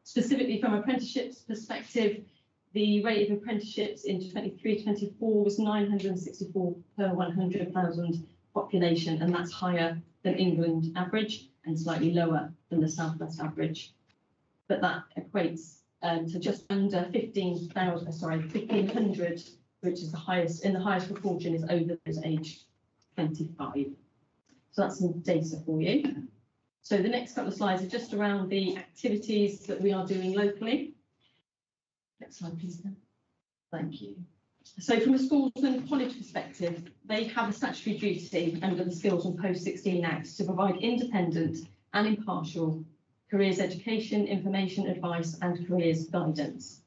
Specifically from apprenticeships perspective, the rate of apprenticeships in 23-24 was 964 per 100,000 population, and that's higher than England average and slightly lower than the South West average. But that equates to just under 1,500, which is the highest, in the highest proportion is over those age 25. So that's some data for you. So the next couple of slides are just around the activities that we are doing locally. Next slide, please. Then. Thank you. So from a schools and college perspective, they have a statutory duty under the Skills and Post-16 Act to provide independent and impartial careers education, information, advice and careers guidance.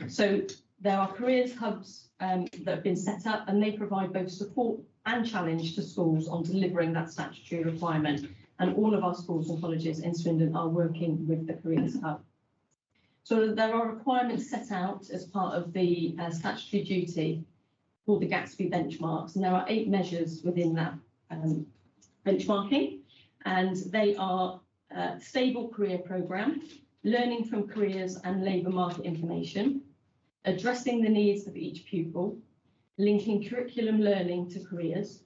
So there are careers hubs that have been set up, and they provide both support and challenge to schools on delivering that statutory requirement. And all of our schools and colleges in Swindon are working with the Careers Hub. So there are requirements set out as part of the statutory duty called the Gatsby benchmarks, and there are 8 measures within that benchmarking, and they are stable career programme, learning from careers and labour market information, addressing the needs of each pupil, linking curriculum learning to careers,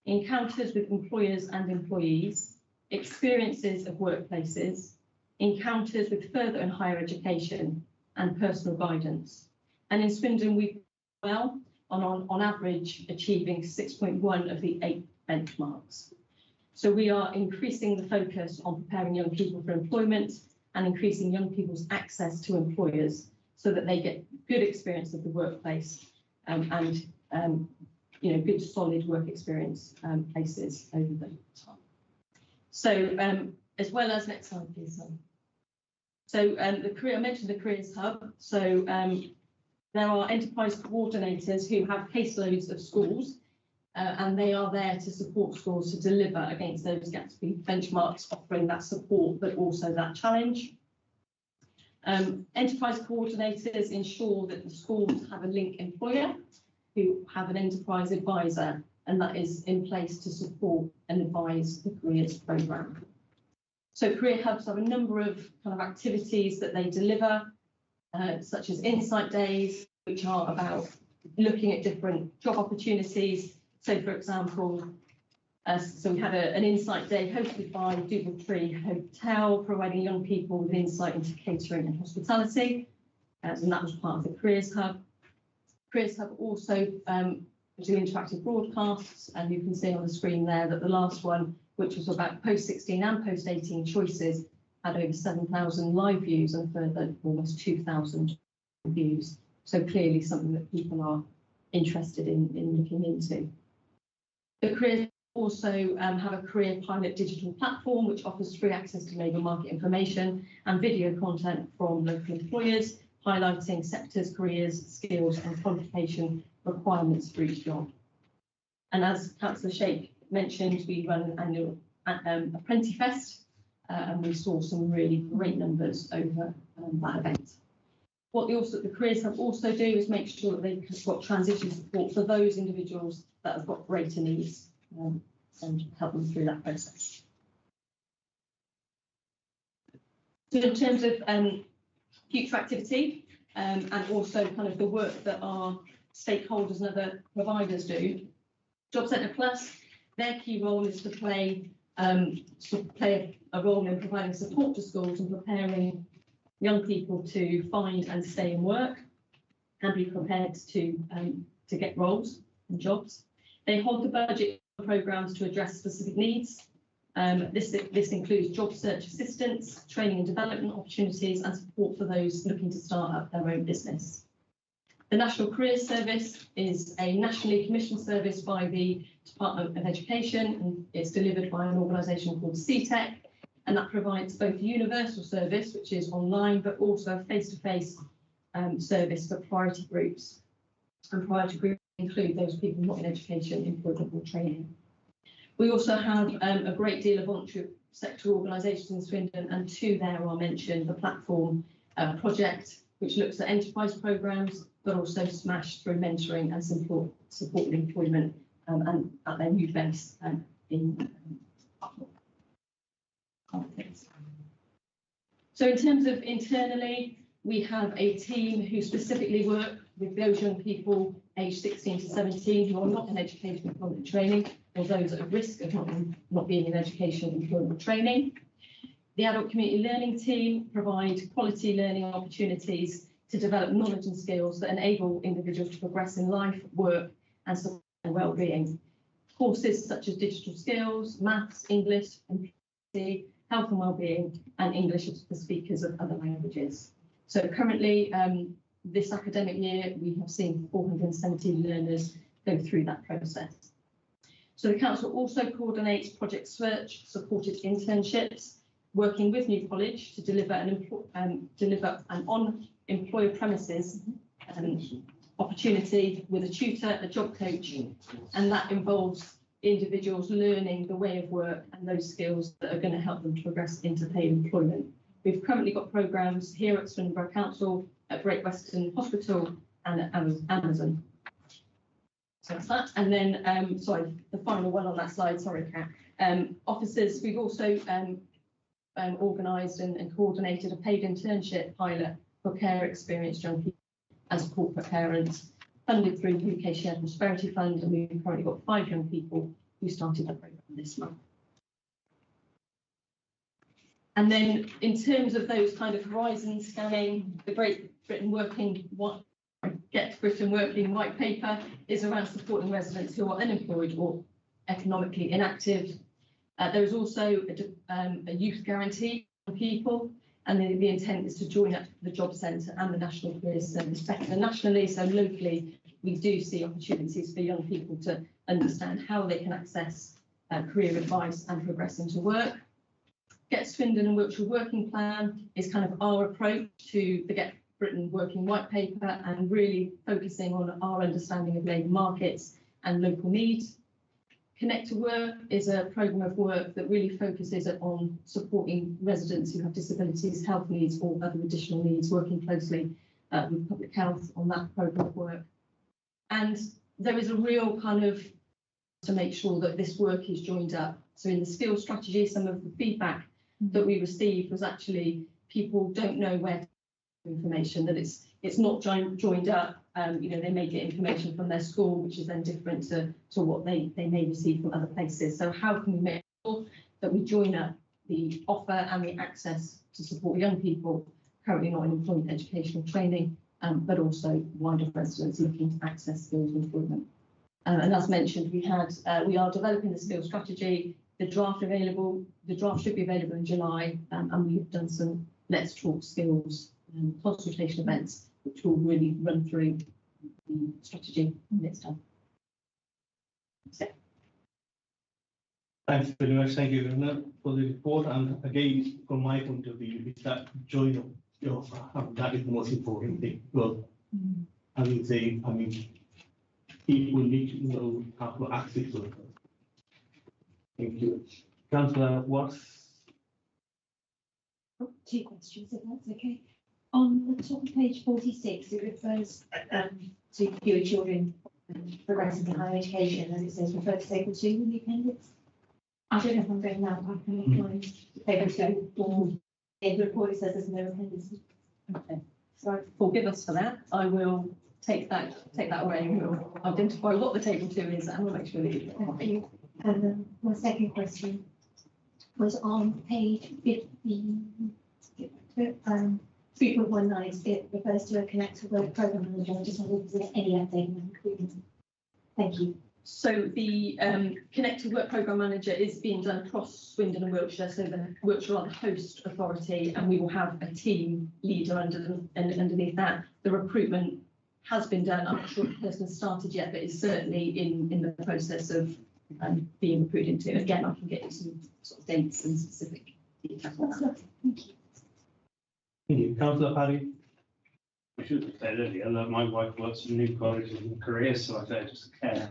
encounters with employers and employees, experiences of workplaces, encounters with further and higher education, and personal guidance. And in Swindon, we well on average achieving 6.1 of the 8 benchmarks. So we are increasing the focus on preparing young people for employment and increasing young people's access to employers so that they get good experience of the workplace and good solid work experience places over the time. So as well as, next slide please. So I mentioned the Careers Hub. So there are enterprise coordinators who have caseloads of schools and they are there to support schools to deliver against those Gatsby benchmarks, offering that support but also that challenge. Enterprise coordinators ensure that the schools have a link employer who have an enterprise advisor, and that is in place to support and advise the careers programme. So career hubs have a number of kind of activities that they deliver, such as insight days, which are about looking at different job opportunities. So for example, so we had an insight day hosted by Doubletree Hotel, providing young people with insight into catering and hospitality, and that was part of the Careers Hub. Careers Hub also do interactive broadcasts, and you can see on the screen there that the last one, which was about post-16 and post-18 choices, had over 7,000 live views and a further almost 2,000 views. So clearly something that people are interested in looking into. The Careers also have a career pilot digital platform which offers free access to labour market information and video content from local employers, highlighting sectors, careers, skills and qualification requirements for each job. And as Councillor Sheikh mentioned, we run an annual Apprentice-Fest, and we saw some really great numbers over that event. What the Careers Hub also do is make sure that they've got transition support for those individuals that have got greater needs, and help them through that process. So in terms of future activity, and also kind of the work that our stakeholders and other providers do, Job Centre Plus, their key role is to play a role in providing support to schools and preparing young people to find and stay in work and be prepared to get roles and jobs. They hold the budget programmes to address specific needs. This includes job search assistance, training and development opportunities, and support for those looking to start up their own business. The National Careers Service is a nationally commissioned service by the Department of Education, and it's delivered by an organisation called CTEC, and that provides both a universal service, which is online, but also a face-to-face service for priority groups. And priority groups include those people not in education, employment or training. We also have a great deal of voluntary sector organisations in Swindon, and two there are mentioned: the Platform project, which looks at enterprise programmes, but also SMASH through mentoring and supported employment and at their new base in So in terms of internally, we have a team who specifically work with those young people aged 16 to 17 who are not in education, employment training, or those at risk of not being in education, employment training. The adult community learning team provide quality learning opportunities to develop knowledge and skills that enable individuals to progress in life, work and support their well-being. Courses such as digital skills, maths, English, employability, health and well-being, and English for speakers of other languages. So currently, this academic year, we have seen 417 learners go through that process. So the council also coordinates Project Search supported internships, working with New College to deliver an on-employer premises opportunity with a tutor, a job coach, and that involves individuals learning the way of work and those skills that are going to help them to progress into paid employment. We've currently got programmes here at Swindon Borough Council, at Great Western Hospital and at Amazon. So that's that. And then, sorry, the final one on that slide, sorry, Kat. Officers, we've also organised and coordinated a paid internship pilot for care experienced young people as corporate parents, funded through the UK Shared Prosperity Fund, and we've currently got 5 young people who started the programme this month. And then in terms of those kind of horizon scanning, the Great Britain Get Britain Working white paper is around supporting residents who are unemployed or economically inactive. There is also a youth guarantee for people, and the intent is to join up the Job Centre and the National Careers Service better nationally. So locally, we do see opportunities for young people to understand how they can access career advice and progress into work. Get Swindon and Wiltshire Working Plan is kind of our approach to the Get Britain Working white paper, and really focusing on our understanding of labour markets and local needs. Connect to Work is a programme of work that really focuses on supporting residents who have disabilities, health needs or other additional needs, working closely with public health on that programme of work. And there is a real kind of to make sure that this work is joined up. So in the skills strategy, some of the feedback that we received was actually people don't know where to get information, that it's not joined up. They may get information from their school, which is then different to what they may receive from other places. So how can we make sure that we join up the offer and the access to support young people currently not in employment educational training, but also wider residents looking to access skills employment. And as mentioned, we are developing the skills strategy. The draft should be available in July, and we've done some Let's Talk Skills consultation events, which will really run through the strategy when it's done. Thanks very much. Thank you, Governor, for the report. And again, from my point of view, it's that join of your offer. That is the most important thing. Well, I will say, people need to know how to access to it. Thank you. Councillor Watts. Two questions, if that's okay. On the top of page 46, it refers to fewer children progressing to higher education, and it says refer to table 2 in the appendix. I don't know if I'm going that back and table 2, or in the report it says there's no appendix. Okay, so forgive us for that. I will take that away. We'll identify what the table 2 is, and we'll make sure that you Thank you. And then my second question was on page 15. 3.19, it refers to a Connect to Work programme manager. I just wondered if there's any update on recruitment. Thank you. So the Connect to Work programme manager is being done across Swindon and Wiltshire. So the Wiltshire are the host authority, and we will have a team leader underneath that. The recruitment has been done. I'm not sure if the person has started yet, but it's certainly in the process of being recruited into. Again, I can get you some sort of dates and specific details. That's lovely. Thank you. Thank you. Councillor Parry. I should have said earlier that my wife works in New College in Korea, so I said just care.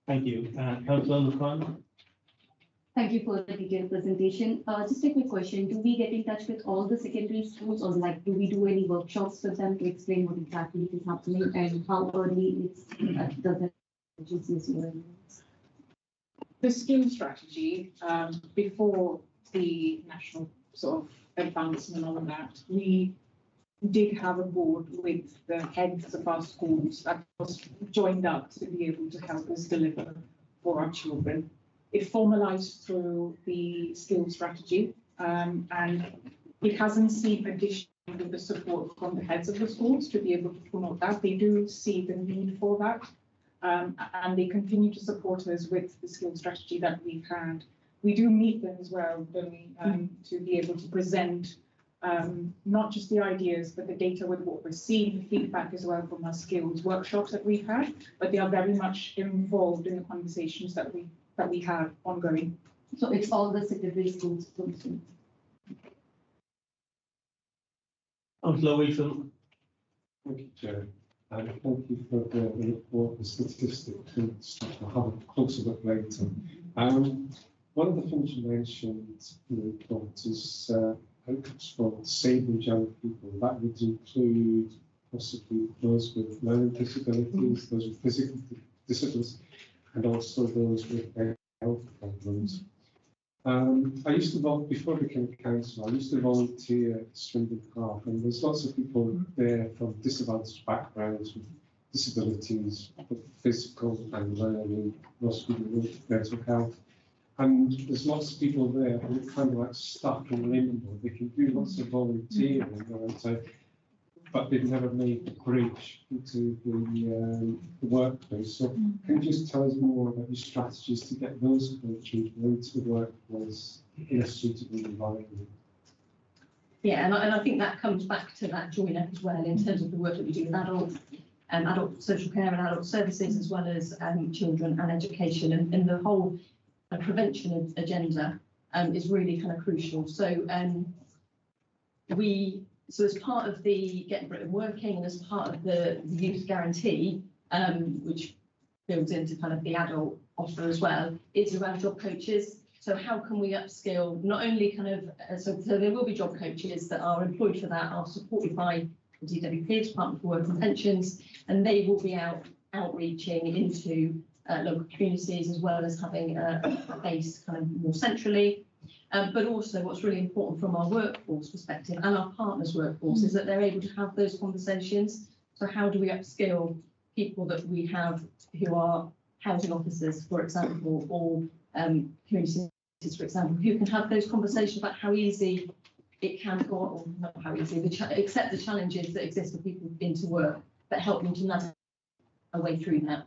Thank you. Councillor Nukwan. Thank you for the detailed presentation. Just a quick question. Do we get in touch with all the secondary schools, or do we do any workshops for them to explain what exactly is happening and how early it's does the agencies learn? The skills strategy, before the national sort of advancement on that, we did have a board with the heads of our schools that was joined up to be able to help us deliver for our children. It formalised through the skills strategy, and it hasn't seen additional with the support from the heads of the schools to be able to promote that. They do see the need for that, and they continue to support us with the skills strategy that we've had. We do meet them as well, don't we, to be able to present not just the ideas, but the data with what we're seeing, the feedback as well from our skills workshops that we've had. But they are very much involved in the conversations that we have ongoing. So it's all the secondary schools. Councillor Wilson. Thank you, Chair. And thank you for the report, the statistics, and stuff. I'll have a closer look later. One of the things you mentioned in the report is outcomes for disabled young people. That would include possibly those with learning disabilities, those with physical disabilities, and also those with health problems. I used to before I became councillor, I used to volunteer at Swindon Park, and there's lots of people there from disadvantaged backgrounds with disabilities, both physical and learning, lots of people with mental health. And there's lots of people there who are kind of like stuck in limbo. They can do lots of volunteering, but they've never made the bridge into the workplace. So can you just tell us more about your strategies to get those children into the workplace in a suitable environment? Yeah, and I think that comes back to that join up as well in terms of the work that we do with adults, adult social care and adult services, as well as children and education, and the whole prevention agenda is really kind of crucial. So so as part of the Get Britain Working and as part of the youth guarantee, which builds into kind of the adult offer as well, is around job coaches. So how can we upskill not only kind of, so there will be job coaches that are employed for that, are supported by the DWP, Department for Work and Pensions, and they will be outreaching into local communities, as well as having a base kind of more centrally. But also what's really important from our workforce perspective and our partners' workforce is that they're able to have those conversations. So how do we upskill people that we have who are housing officers, for example, or community services, for example, who can have those conversations about how easy it can go, or not how easy, accept the challenges that exist for people into work, but help them to navigate a way through that.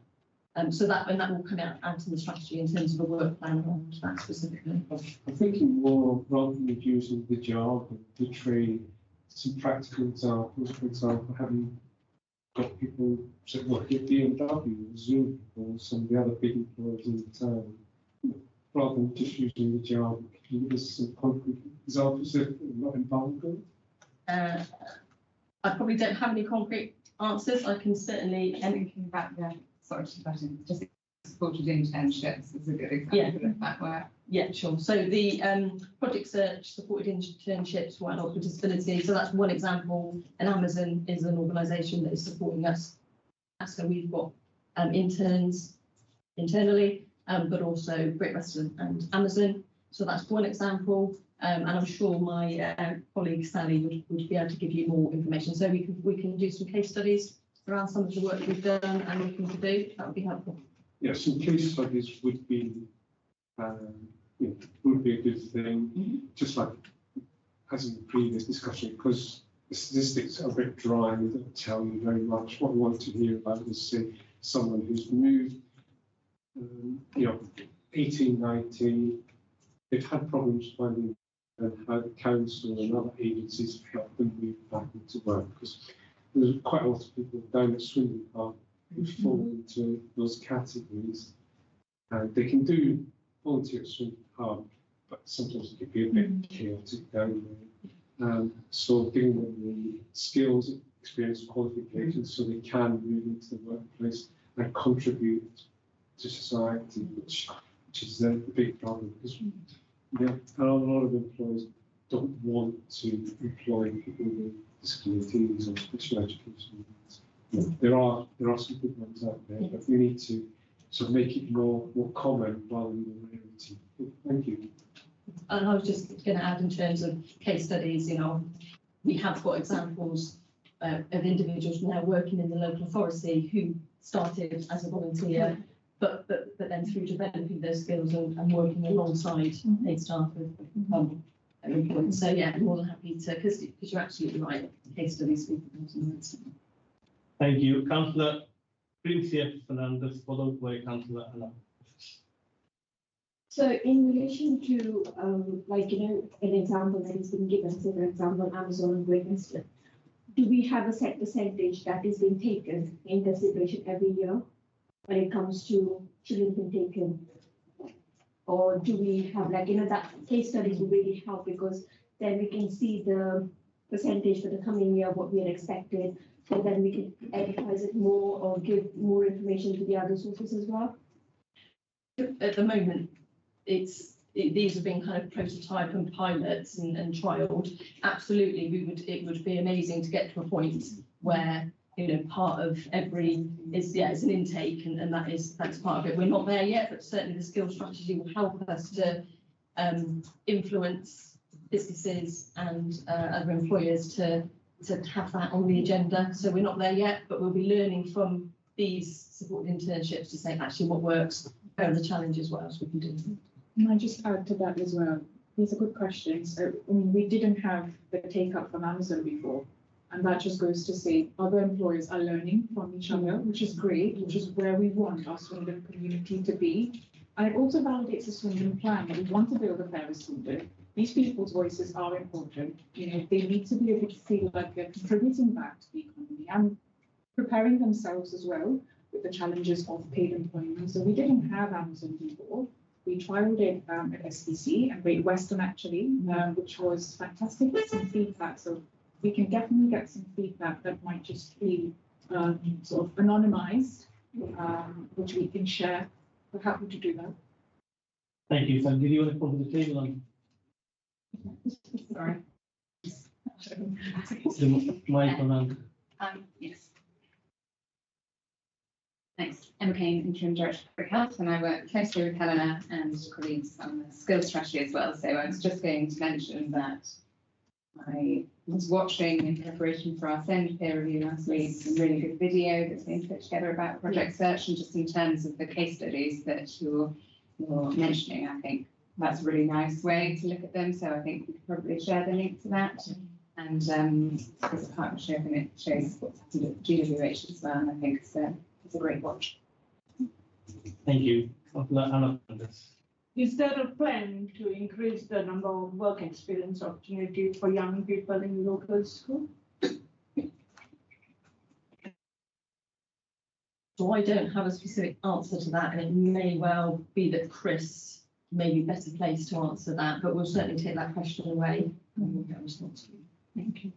So that will come out in the strategy in terms of a work plan around that specifically. I'm thinking more rather than using the jargon to train some practical examples. For example, having got people working at BMW, Zoom, or some of the other big employers in the town, rather than just using the jargon, can you give us some concrete examples that are not embargoed? I probably don't have any concrete answers. I can certainly. Thinking about just supported internships is a good example of that work. Yeah, sure. So the Project Search supported internships for adults with disabilities. So that's one example. And Amazon is an organisation that is supporting us. So we've got interns internally, but also Great Western and Amazon. So that's one example. And I'm sure my colleague Sally would be able to give you more information. So we can do some case studies around some of the work we've done and looking to do. That would be helpful. Yeah, some case studies would be a good thing, just like as in the previous discussion, because the statistics are a bit dry and they don't tell you very much. What we want to hear about is, say, someone who's moved, 18, 19, they've had problems finding and how the council and other agencies have helped them move back into work. Because there's quite a lot of people down at Swindon Park who fall into those categories. And they can do volunteer at Swindon Park, but sometimes it can be a bit chaotic down there. So giving them the skills, experience, qualifications so they can move into the workplace and contribute to society, which is the big problem. Because a lot of employers don't want to employ people with disabilities or special education needs. There are some good ones out there, but we need to sort of make it more common rather than a rarity. Thank you. And I was just going to add, in terms of case studies, we have got examples of individuals now working in the local authority who started as a volunteer, but then through developing their skills and working alongside paid staff with employed. So yeah, more than happy to, because you're absolutely right, case studies speak for themselves. Thank you. Councillor Princess Fernandez, followed by Councillor Anna. So in relation to, an example that has been given, say for example, Amazon and Great Western, do we have a set percentage that is being taken in consideration every year when it comes to children being taken? Or do we have that case studies will really help, because then we can see the percentage for the coming year, what we had expected, so then we can advertise it more or give more information to the other sources as well? At the moment, these are being kind of prototype and pilots and trialed. Absolutely, it would be amazing to get to a point where part of every is it's an intake and that's part of it. We're not there yet, but certainly the skills strategy will help us to influence businesses and other employers to have that on the agenda. So we're not there yet, but we'll be learning from these supported internships to say actually what works, where are the challenges, what else we can do. Can I just add to that as well? These are good questions. We didn't have the take up from Amazon before. And that just goes to say other employers are learning from each other, which is great, which is where we want our Swindon community to be. And it also validates the Swindon plan that we want to build a fairer Swindon. These people's voices are important. They need to be able to feel like they're contributing back to the economy and preparing themselves as well with the challenges of paid employment. So we didn't have Amazon before. We trialed it at SPC and Great Western actually, which was fantastic with some feedback. So we can definitely get some feedback that might just be sort of anonymized which we can share. We're happy to do that. Thank you. So did you want to come to the table on Sorry. the microphone? Yes. Thanks. Emma Kane, Interim Director of Public Health, and I work closely with Helena and colleagues on the skills strategy as well. So I was just going to mention that I was watching in preparation for our SEND peer review last week, some really good video that's been put together about Project Search, and just in terms of the case studies that you're mentioning, I think that's a really nice way to look at them. So I think we could probably share the link to that. And it's a partnership, and it shows what's happened at GWH as well. And I think it's a great watch. Thank you. Anna. Is there a plan to increase the number of work experience opportunities for young people in local school? So I don't have a specific answer to that, and it may well be that Chris may be better placed to answer that, but we'll certainly take that question away and we'll get a response to you. Thank you.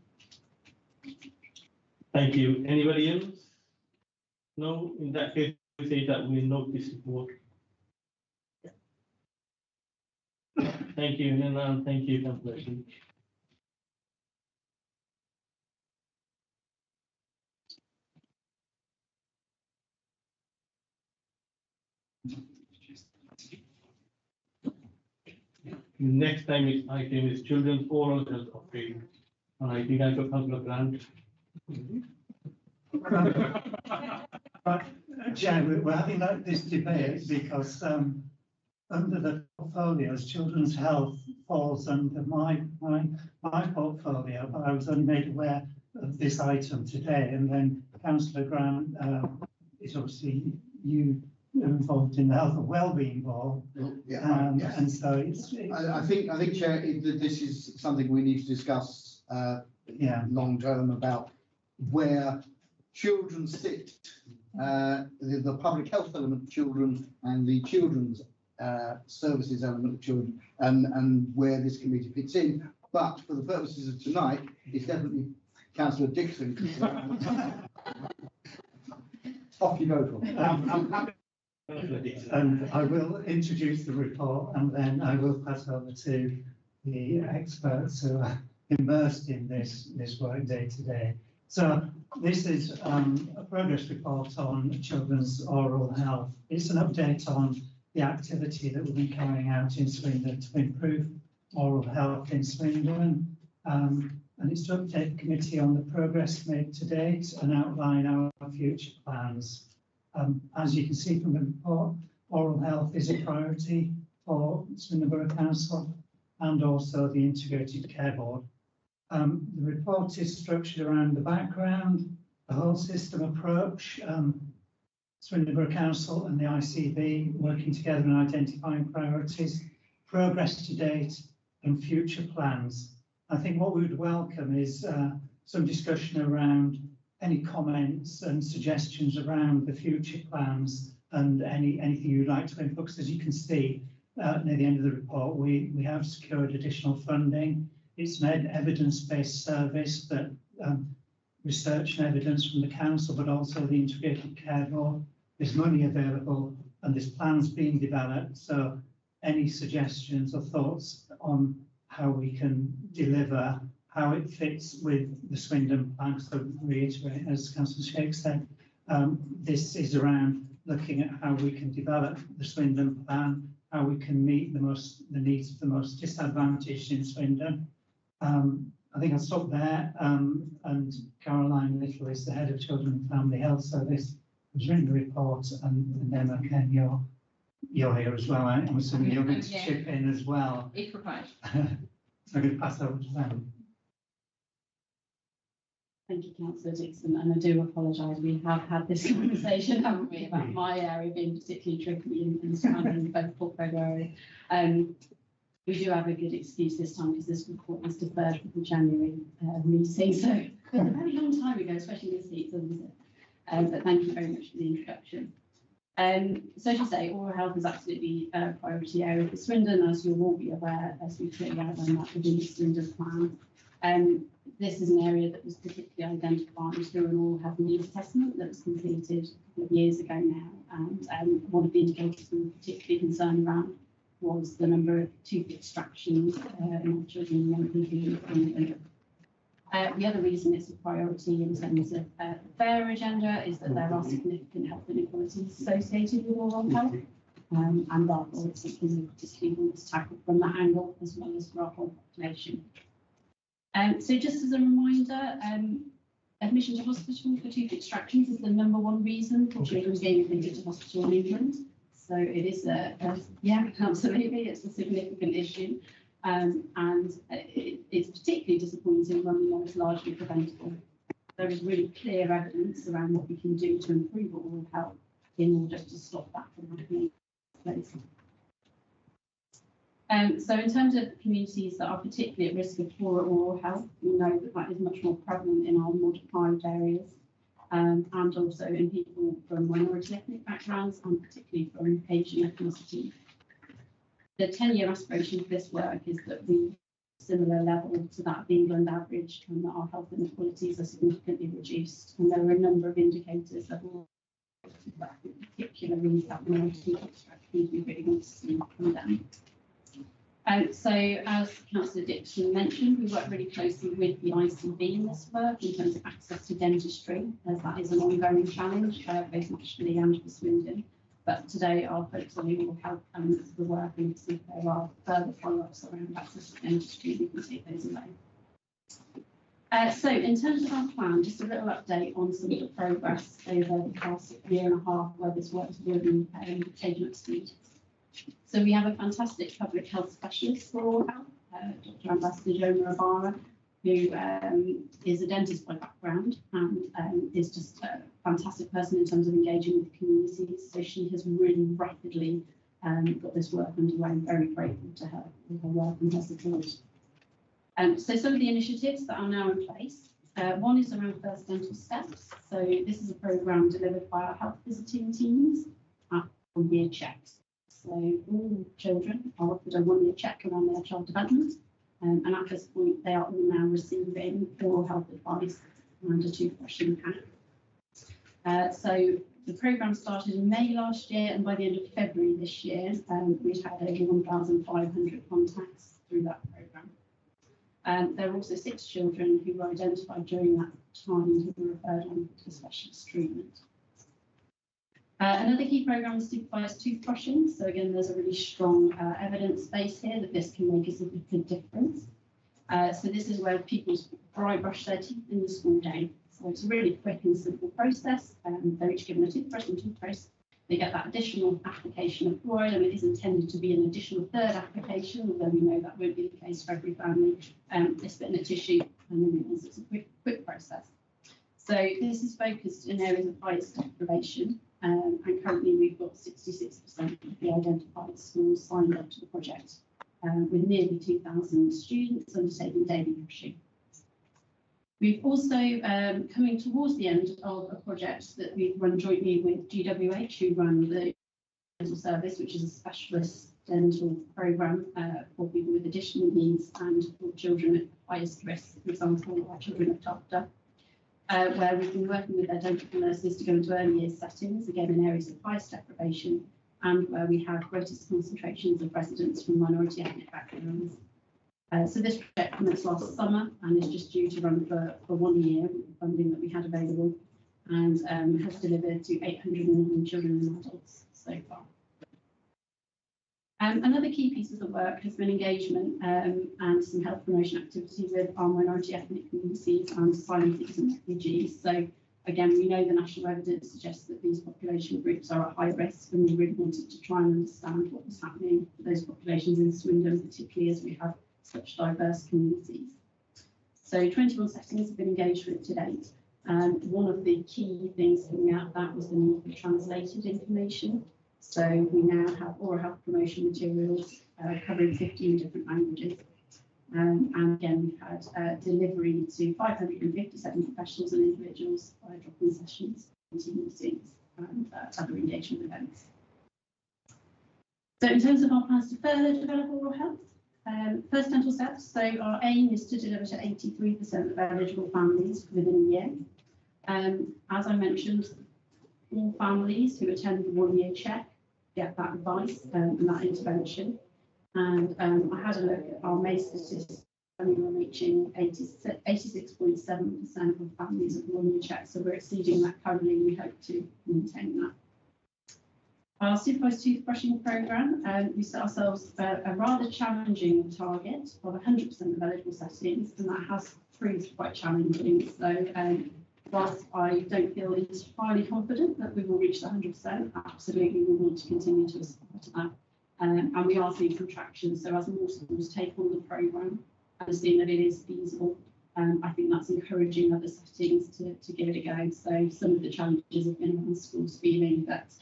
Thank you. Anybody else? No, in that case, we say that we note this report. Thank you, and thank you, Councillor. Next item is children's oral health update, and I think I got Councillor Grant. Chair, we're having this debate because under the portfolios, children's health falls under my portfolio, but I was only made aware of this item today, and then Councillor Grant is obviously you involved in the health and wellbeing board, Yes. and so I think, Chair, that this is something we need to discuss long term about where children sit, the public health element of children and the children's services element of children, and where this committee fits in. But for the purposes of tonight, it's definitely Councillor Dixon. Off you go, Paul. And I will introduce the report, and then I will pass over to the experts who are immersed in this work day to day. So this is a progress report on children's oral health. It's an update on the activity that we've been carrying out in Swindon to improve oral health in Swindon. And it's to update the committee on the progress made to date and outline our future plans. As you can see from the report, oral health is a priority for Swindon Borough Council and also the Integrated Care Board. The report is structured around the background, the whole system approach, Swindon Borough Council and the ICB working together and identifying priorities, progress to date and future plans. I think what we would welcome is some discussion around any comments and suggestions around the future plans and anything you'd like to input, because as you can see near the end of the report, we have secured additional funding. It's an evidence-based service that research and evidence from the council, but also the Integrated Care Board. There's money available and there's plans being developed. So any suggestions or thoughts on how we can deliver, how it fits with the Swindon plan, so reiterate, as Councillor Sheikh said, this is around looking at how we can develop the Swindon plan, how we can meet the needs of the most disadvantaged in Swindon. I think I'll stop there. And Caroline Little is the head of Children and Family Health Service, who's written the report, and Emma Ken, you're here as well. I'm assuming you're going to chip in as well. If required. So I'm going to pass over to them. Thank you, Councillor Dixon, and I do apologise. We have had this conversation, haven't we, about my area being particularly tricky in surrounding both portfolio areas. We do have a good excuse this time because this report was deferred for the January meeting, so a very long time ago, especially this seat, doesn't it? But thank you very much for the introduction. So as you say, oral health is absolutely a priority area for Swindon, as you'll all be aware, as we clearly outlined that within the Swindon plan. This is an area that was particularly identified through an oral health needs assessment that was completed a couple of years ago now. And one of the indicators we were particularly concerned around was the number of tooth extractions in children and young people. The other reason it's a priority in terms of the fair agenda is that there are significant health inequalities associated with oral health. And therefore it's something we particularly want to tackle from that angle as well as for our whole population. So just as a reminder, admission to hospital for tooth extractions is the #1 reason for children being admitted to hospital in England. So it is yeah, absolutely, it's a significant issue. And it's particularly disappointing when we know it's largely preventable. There is really clear evidence around what we can do to improve oral health in order to stop that from happening. So in terms of communities that are particularly at risk of poorer oral health, we know that that is much more prevalent in our more deprived areas, and also in people from minority ethnic backgrounds, and particularly from Asian ethnicity. The 10-year aspiration for this work is that we similar level to that of the England average, and that our health inequalities are significantly reduced. And there are a number of indicators that will particularly that minority extractions we really want to see come down. So as Councillor Dixon mentioned, we work really closely with the ICB in this work in terms of access to dentistry, as that is an ongoing challenge, both nationally and for Swindon. But today our focus on oral health elements of the work, and see if there are further follow-ups around access to dentistry, we can take those away. So in terms of our plan, just a little update on some of the progress over the past year and a half where this work has really taken up speed. So we have a fantastic public health specialist for oral health, Dr. Ambassador Joma Ibarra, who is a dentist by background and is just a fantastic person in terms of engaging with communities. So she has really rapidly got this work underway. I'm very grateful to her for her work and her support. So some of the initiatives that are now in place. One is around First Dental Steps. So this is a programme delivered by our health visiting teams at 1-year checks. So all children are offered a 1-year check around their child development. And at this point, they are all now receiving oral health advice and a toothbrush in hand. So the programme started in May last year, and by the end of February this year, we'd had over 1,500 contacts through that programme. There were also 6 children who were identified during that time who were referred on to specialist treatment. Another key programme is supervised toothbrushing. So again, there's a really strong evidence base here that this can make a significant difference. So this is where people dry brush their teeth in the school day. So it's a really quick and simple process. They're each given a toothbrush and toothpaste. They get that additional application of fluoride, and it is intended to be an additional 3rd application, although we know that won't be the case for every family. They spit in a tissue, and then it's a quick process. So this is focused in areas of highest deprivation. And currently we've got 66% of the identified schools signed up to the project, with nearly 2,000 students undertaking daily brushing. We've also, coming towards the end of a project that we've run jointly with GWH, who run the dental service, which is a specialist dental programme for people with additional needs and for children at highest risk, for example, our children looked after. Where we've been working with their dental nurses to go into early years settings, again in areas of highest deprivation, and where we have greatest concentrations of residents from minority ethnic backgrounds. So this project commenced last summer and is just due to run for 1 year with the funding that we had available, and has delivered to 809 children and adults so far. Another key piece of the work has been engagement and some health promotion activity with our minority ethnic communities and asylum seekers and refugees. So again, we know the national evidence suggests that these population groups are at high risk, and we really wanted to try and understand what was happening for those populations in Swindon, particularly as we have such diverse communities. So 21 settings have been engaged with to date. One of the key things coming out of that was the need for translated information. So we now have oral health promotion materials covering 15 different languages. And again, we've had delivery to 557 professionals and individuals by drop-in sessions, meetings, and other engagement events. So in terms of our plans to further develop oral health, First dental steps. So our aim is to deliver to 83% of eligible families within a year. As I mentioned, all families who attend the 1 year check get that advice and that intervention. And I had a look at our May statistics, and we were reaching 86.7% of families at the 1 year check. So we're exceeding that currently. We hope to maintain that. Our supervised toothbrushing programme, we set ourselves a rather challenging target of 100% of eligible settings, and that has proved quite challenging. So whilst I don't feel entirely confident that we will reach the 100%, absolutely we want to continue to aspire to that. And we are seeing some traction. So as more schools take on the programme and seeing that it is feasible, I think that's encouraging other settings to give it a go. So some of the challenges have been around schools feeling that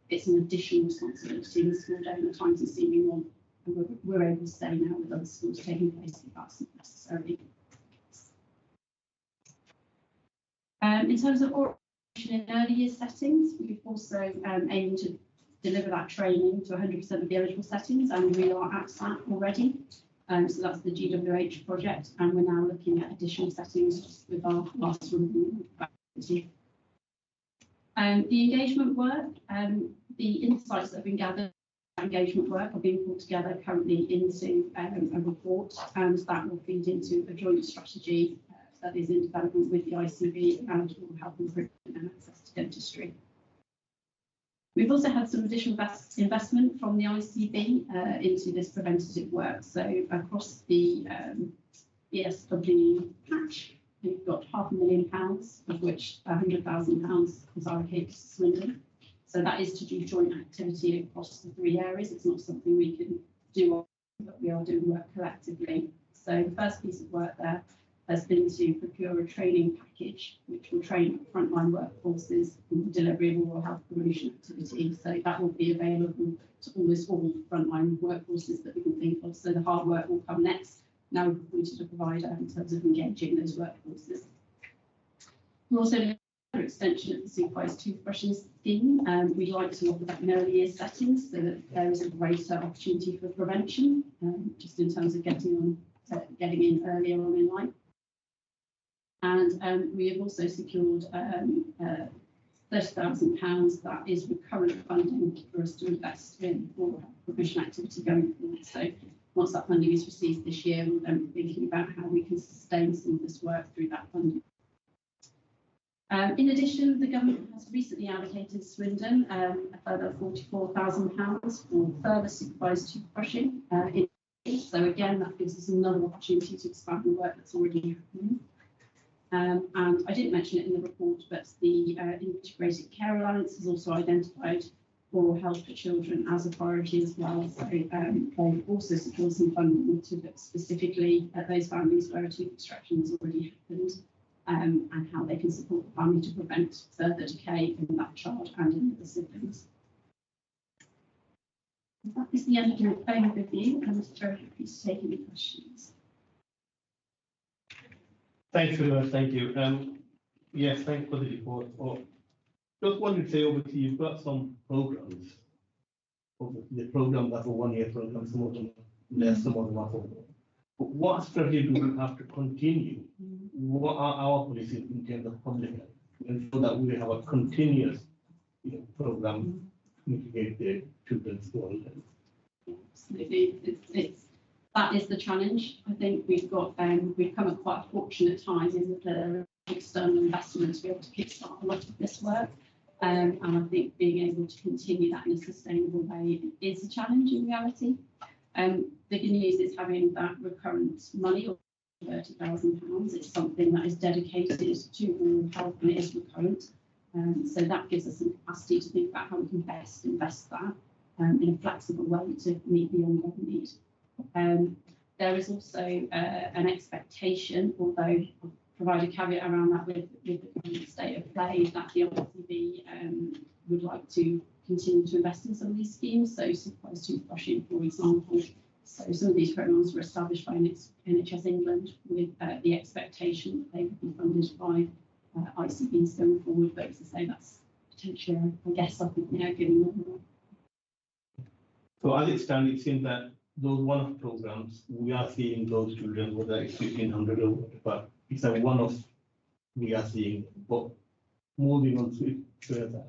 it's an additional responsibility in the school day and the time consuming one. And we're able to say now with other schools taking place that that's not necessarily. In terms of oral in early year settings, we've also aimed to deliver that training to 100% of the eligible settings, and we are at that already. So that's the GWH project, and we're now looking at additional settings with our last review. The engagement work, the insights that have been gathered, engagement work are being pulled together currently into a report, and that will feed into a joint strategy that is in development with the ICB and will help improve access to dentistry. We've also had some additional investment from the ICB into this preventative work. So across the ESW patch, we've got £500,000, of which £100,000 is allocated to Swindon. So that is to do joint activity across the 3 areas. It's not something we can do, but we are doing work collectively. So the first piece of work there has been to procure a training package, which will train frontline workforces in the delivery of oral health promotion activity. So that will be available to almost all frontline workforces that we can think of. So the hard work will come next. Now we've appointed a provider in terms of engaging those workforces. We're also doing another extension of the supervised toothbrushing scheme. We'd like to offer that in early year settings so that there is a greater opportunity for prevention, just in terms of getting in earlier on in life. And we have also secured £30,000 that is recurrent funding for us to invest in oral health promotion activity going forward. So once that funding is received this year, we'll then be thinking about how we can sustain some of this work through that funding. In addition, the government has recently allocated Swindon a further £44,000 for further supervised toothbrushing. So again, that gives us another opportunity to expand the work that's already happening. And I didn't mention it in the report, but the Integrated Care Alliance has also identified oral health for children as a priority as well. So they also secured some funding to look specifically at those families where a tooth extraction has already happened, and how they can support the family to prevent further decay in that child and in the siblings. That is the end of the overview, and I'm very happy to take any questions. Thanks very much. Thank you. Yes, thanks for the report. Just wanted to say, obviously, you've got some programs. The programs are for 1 year programs, some of them less, some of them are for more. But what strategy do we have to continue? What are our policies in terms of public health, and so that we have a continuous program to mitigate the children's oral health? Absolutely. That is the challenge. I think we've come at quite a fortunate time in the external investment to be able to kickstart a lot of this work. And I think being able to continue that in a sustainable way is a challenge in reality. The good news is having that recurrent money of £30,000 is something that is dedicated to oral health and it is recurrent. So that gives us some capacity to think about how we can best invest that in a flexible way to meet the ongoing need. There is also an expectation, although I'll provide a caveat around that with the current state of play, that the ICB would like to continue to invest in some of these schemes, so supervised toothbrushing, for example. So some of these programs were established by NHS England with the expectation that they would be funded by ICBs going forward, but as I say, that's potentially, I guess, up in the air given. So as it stands, it seems that those one-off programs, we are seeing those children, whether it's 1,500 or whatever, it's a one-off we are seeing, but moving on to it further.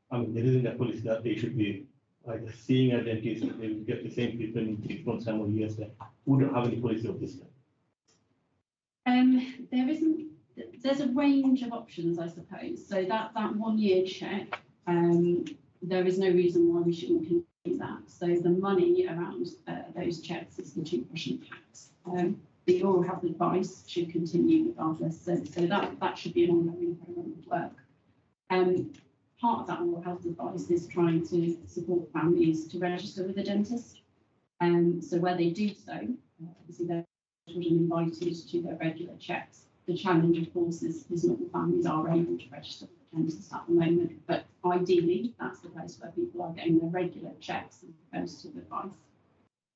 I mean, there isn't a policy that they should be either seeing a dentist, or they will get the same treatment in 6 months time or years time. We don't have any policy of this kind. There isn't, there's a range of options, I suppose. So that 1 year check, there is no reason why we shouldn't continue that. So the money around those checks is the toothbrush and tax. The oral health advice should continue regardless. So that should be an ongoing program of work. Part of that oral health advice is trying to support families to register with a dentist. So where they do so, obviously they're children invited to their regular checks. The challenge, of course, is not the families are able to register with the dentist at the moment, but ideally that's the place where people are getting their regular checks as opposed to advice.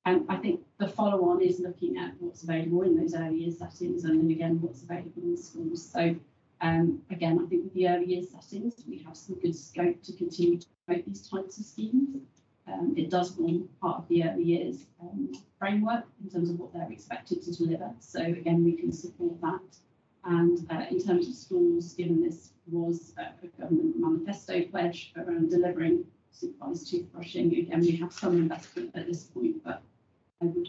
And I think the follow-on is looking at what's available in those early years settings, and then again what's available in schools. So again, I think with the early years settings, we have some good scope to continue to promote these types of schemes. It does form part of the early years framework in terms of what they're expected to deliver. So again, we can support that. And in terms of schools, given this was a government manifesto pledge around delivering supervised toothbrushing, again, we have some investment at this point, but I would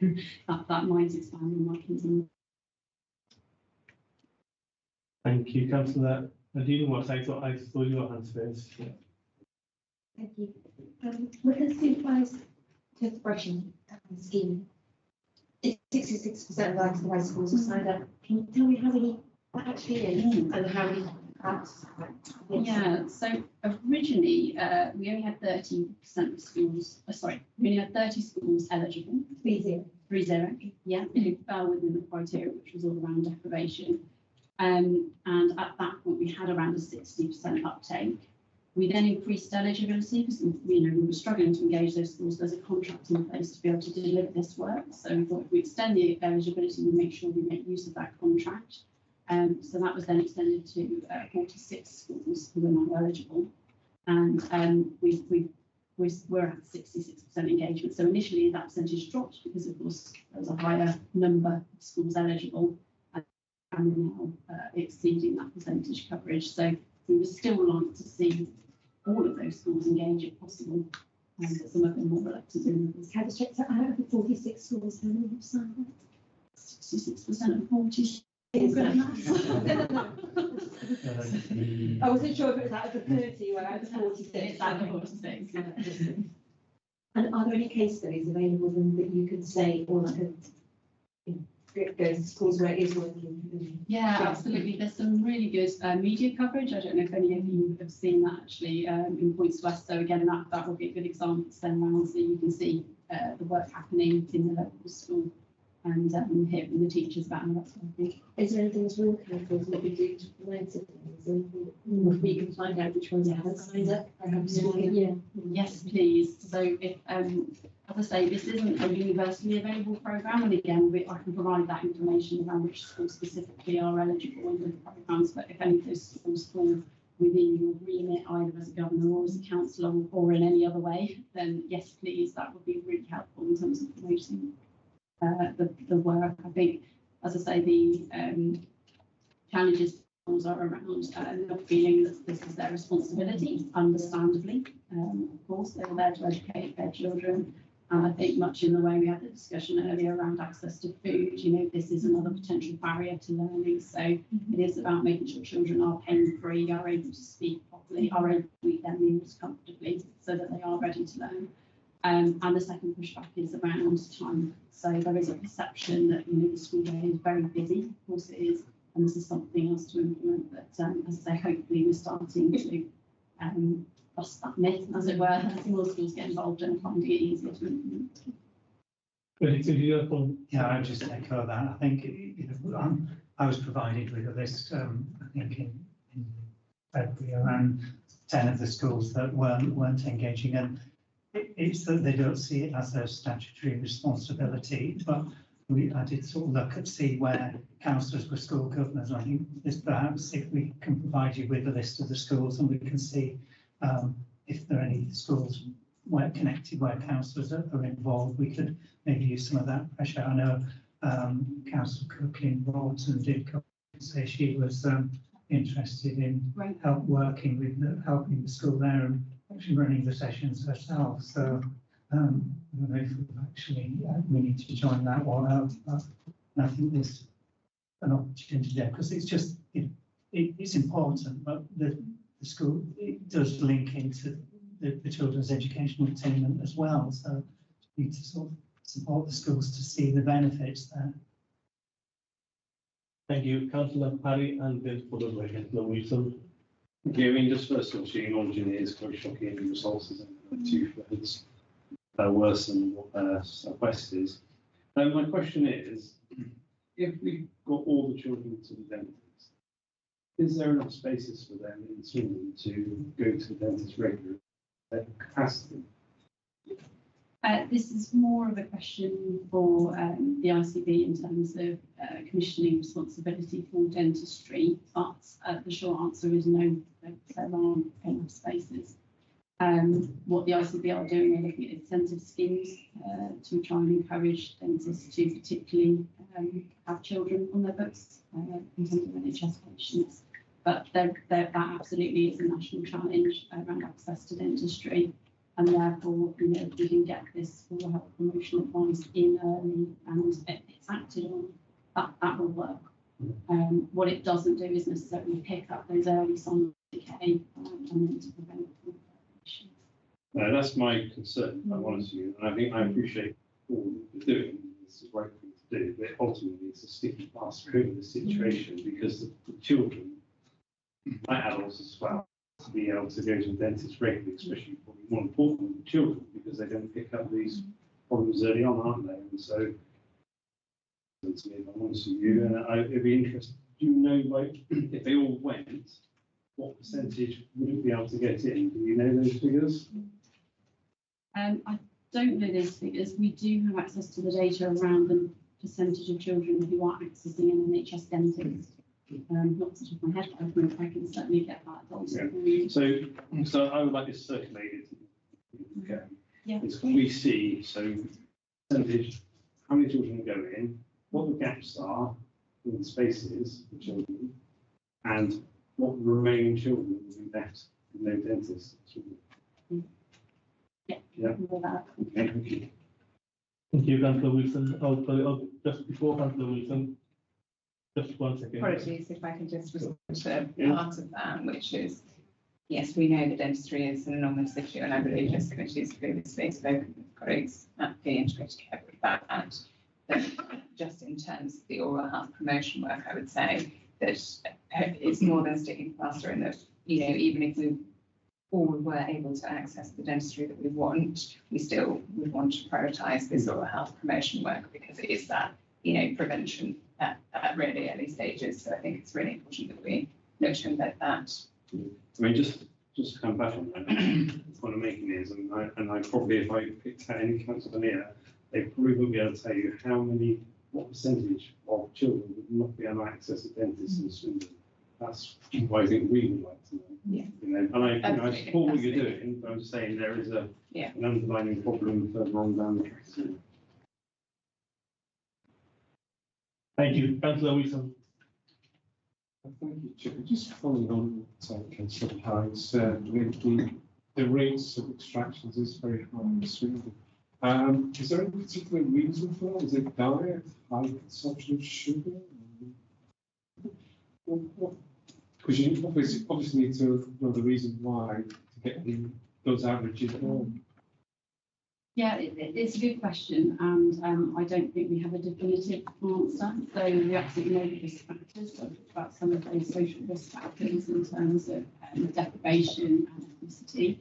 hope that might expand and might continue. Thank you, Councillor Nadine. I saw your hands first. Yeah. Thank you. With the supervised toothbrushing scheme, it's 66% of our schools have signed up. Can you tell me how many that actually is and how many that's? Yeah, so originally we only had 30% of schools, we only had 30 schools eligible. 30, yeah, who fell within the criteria, which was all around deprivation. And at that point, we had around a 60% uptake. We then increased eligibility because we were struggling to engage those schools. There's a contract in place to be able to deliver this work. So we thought if we extend the eligibility, we make sure we make use of that contract. So that was then extended to 46 schools who are now eligible. And we're at 66% engagement. So initially that percentage dropped because of course there was a higher number of schools eligible, and we're now exceeding that percentage coverage. So we would still like to see all of those schools engage if possible, but some of them more reluctant in this. Can I just check that out of the 46 schools, how many have signed up? 66% of 46. I wasn't sure if it was out of the 30 or out of the 46. It's out of the 46. And are there any case studies available that you could say, or like go to schools where it is working? Yeah, absolutely. There's some really good media coverage. I don't know if any of you have seen that actually in Points to Us. So again, that will be a good example to send around so you can see the work happening in the local school and hear from the teachers about how that's working. Is there anything that's real careful that we do to promote it? We can find out which ones haven't signed up. Yeah. Yes, please. So if as I say, this isn't a universally available programme, and again, I can provide that information around which schools specifically are eligible under the programmes, but if any of those schools fall within your remit, either as a governor or as a councillor or in any other way, then yes, please, that would be really helpful in terms of promoting the work. I think, as I say, the challenges are around not feeling that this is their responsibility, understandably. Of course, they're there to educate their children. And I think much in the way we had the discussion earlier around access to food, this is another potential barrier to learning. So it is about making sure children are pain-free, are able to speak properly, are able to eat their meals comfortably so that they are ready to learn. And the second pushback is around time. So there is a perception that the school day is very busy. Of course it is, and this is something else to implement. But as I say, hopefully we're starting to bust that myth, as it were, as more schools get involved and finding it easier to implement. Yeah, I just echo that. I think I was provided with a list. I think in February around 10 of the schools that weren't engaging, and it's that they don't see it as their statutory responsibility. But I did sort of look and see where councillors were school governors. I think this perhaps if we can provide you with a list of the schools and we can see if there are any schools where connected, where councillors are involved, we could maybe use some of that pressure. I know Councillor Cook in Bolton did say she was interested in working with helping the school there and actually running the sessions herself. So I don't know if we need to join that one up, but I think there's an opportunity there because it's just it's important, but the school, it does link into the children's educational attainment as well. So we need to sort of support the schools to see the benefits there. Thank you, Councillor Parry, and then followed by Councillor Wilson. Yeah, I mean, just first of all, she acknowledging it is quite shocking the results is 2/3 worse than what South West is. My question is, if we got all the children to the dentist, is there enough spaces for them in Swindon to go to the dentist regularly at capacity? This is more of a question for the ICB in terms of commissioning responsibility for dentistry, but the short answer is no, there aren't enough spaces. What the ICB are doing are looking at incentive schemes to try and encourage dentists to particularly have children on their books in terms of NHS patients. But that absolutely is a national challenge around access to dentistry. And therefore, you know, if we can get this oral health promotion advice in early and it's acted on, that will work. What it doesn't do is necessarily pick up those early signs of decay and then to prevent issues. No, that's my concern, if I'm honest with you. And I think I appreciate all you're doing. It's the right thing to do, but ultimately it's a sticky pass-through in the situation because the children, my adults as well, to be able to go to the dentist regularly, especially probably more important than children, because they don't pick up these problems early on, aren't they? And so, to me, if I'm honest with you, and it'd be interesting, do you know, like, if they all went, what percentage would it be able to get in? Do you know those figures? I don't know those figures. We do have access to the data around the percentage of children who are accessing an NHS dentist. Not to top of my head, but I can certainly get that data for you. So I would like this circulated. Okay. Yeah. It's what we see, so percentage, how many children go in, what the gaps are in the spaces for children, and what the remaining children will be left with no dentist. Yeah. Okay, thank you. Thank you, Councillor Wilson. Oh, sorry, just before Councillor Wilson, just 1 second. Apologies, if I can just respond to part of that, which is, yes, we know that dentistry is an enormous issue, and I believe this committee has previously spoken with colleagues at the integrated care about that. But just in terms of the oral health promotion work, I would say that it's more than a sticking plaster in that, you know, even if we all were able to access the dentistry that we want, we still would want to prioritise this oral health promotion work because it is that, you know, prevention at really early stages. So I think it's really important that we look to embed that. I mean, just to come back on that, the point I'm making is, and I probably, if I picked out any councillor here, they probably wouldn't be able to tell you what percentage of children would not be able to access a dentist in Swindon. That's what I think we would like to know. Yeah. You know, and I support what you're doing, but I'm saying there is an underlying problem further on down the track. Thank you, Councillor Wilson. Thank you, Chair. Just following on what Councillor Parry said, the rates of extractions is very high in Swindon. Is there any particular reason for that? Is it diet, high consumption of sugar? Because you obviously need to know the reason why to get those averages on. Yeah, it's a good question, and I don't think we have a definitive answer. So we absolutely know the risk factors. I've talked about some of those social risk factors in terms of deprivation and ethnicity.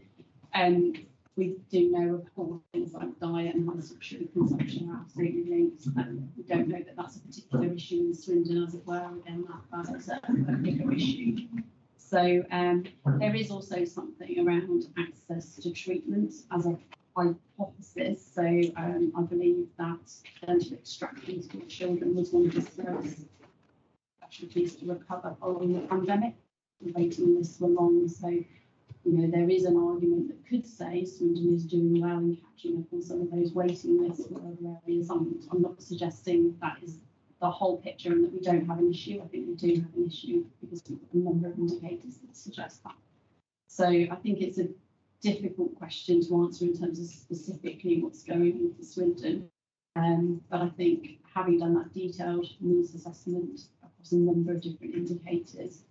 We do know, of course, things like diet and high sugar consumption are absolutely linked. We don't know that that's a particular issue in Swindon, as it were. Again, that is a bigger issue. So there is also something around access to treatment as a hypothesis. So I believe that dental extractions for children was one of the slowest specialties to recover following the pandemic. The waiting lists were long, so there is an argument that could say Swindon is doing well in catching up on some of those waiting lists for other areas. I'm not suggesting that is the whole picture and that we don't have an issue. I think we do have an issue because we've got a number of indicators that suggest that. So I think it's a difficult question to answer in terms of specifically what's going on for Swindon. But I think having done that detailed needs assessment across a number of different indicators,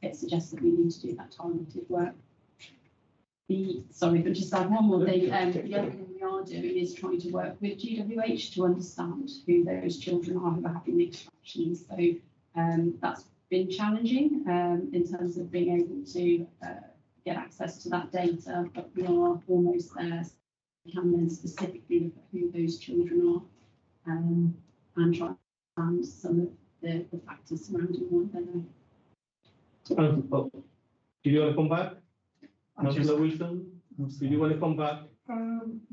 it suggests that we need to do that targeted work. Sorry, but just add one more thing. The other thing we are doing is trying to work with GWH to understand who those children are who are having the extractions. So that's been challenging in terms of being able to get access to that data, but we are almost there. So we can then specifically look at who those children are and try to understand some of the factors surrounding why they're there. Do you want to come back? Councillor Wilson, do you want to come back?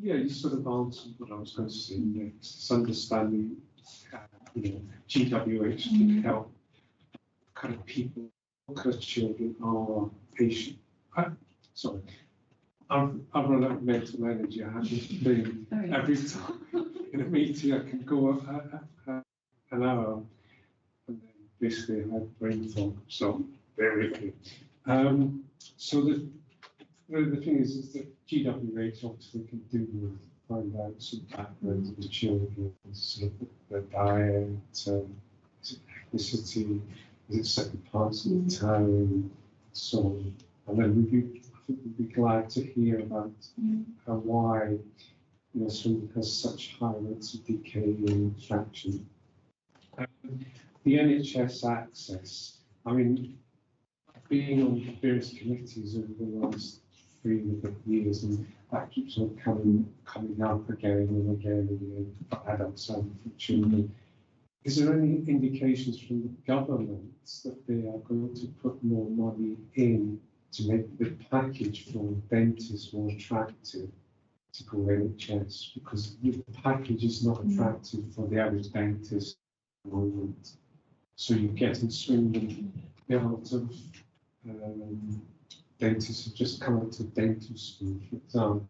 Yeah, you sort of answered what I was going to say next. It's understanding, GWH can help kind of people, because children are patient. Sorry, I've run out of mental energy. I have this thing every time in a meeting. I can go an hour, and then basically I have brain fog. So bear with me. So the thing is that GWH obviously can do with find out some background of the children, sort of their diet, is it ethnicity, is it certain parts of the town, so on. And then I think we'd be glad to hear about why Swindon has such high rates of decay and infection. The NHS access, I mean, being on various committees over the last 3 years, and that keeps on coming up again and again for adults and for children. Is there any indications from the government that they are going to put more money in to make the package for dentists more attractive to go NHS? Because the package is not attractive for the average dentist at the moment. So you get in Swindon, a lot of dentists have just come out of dental school, for example,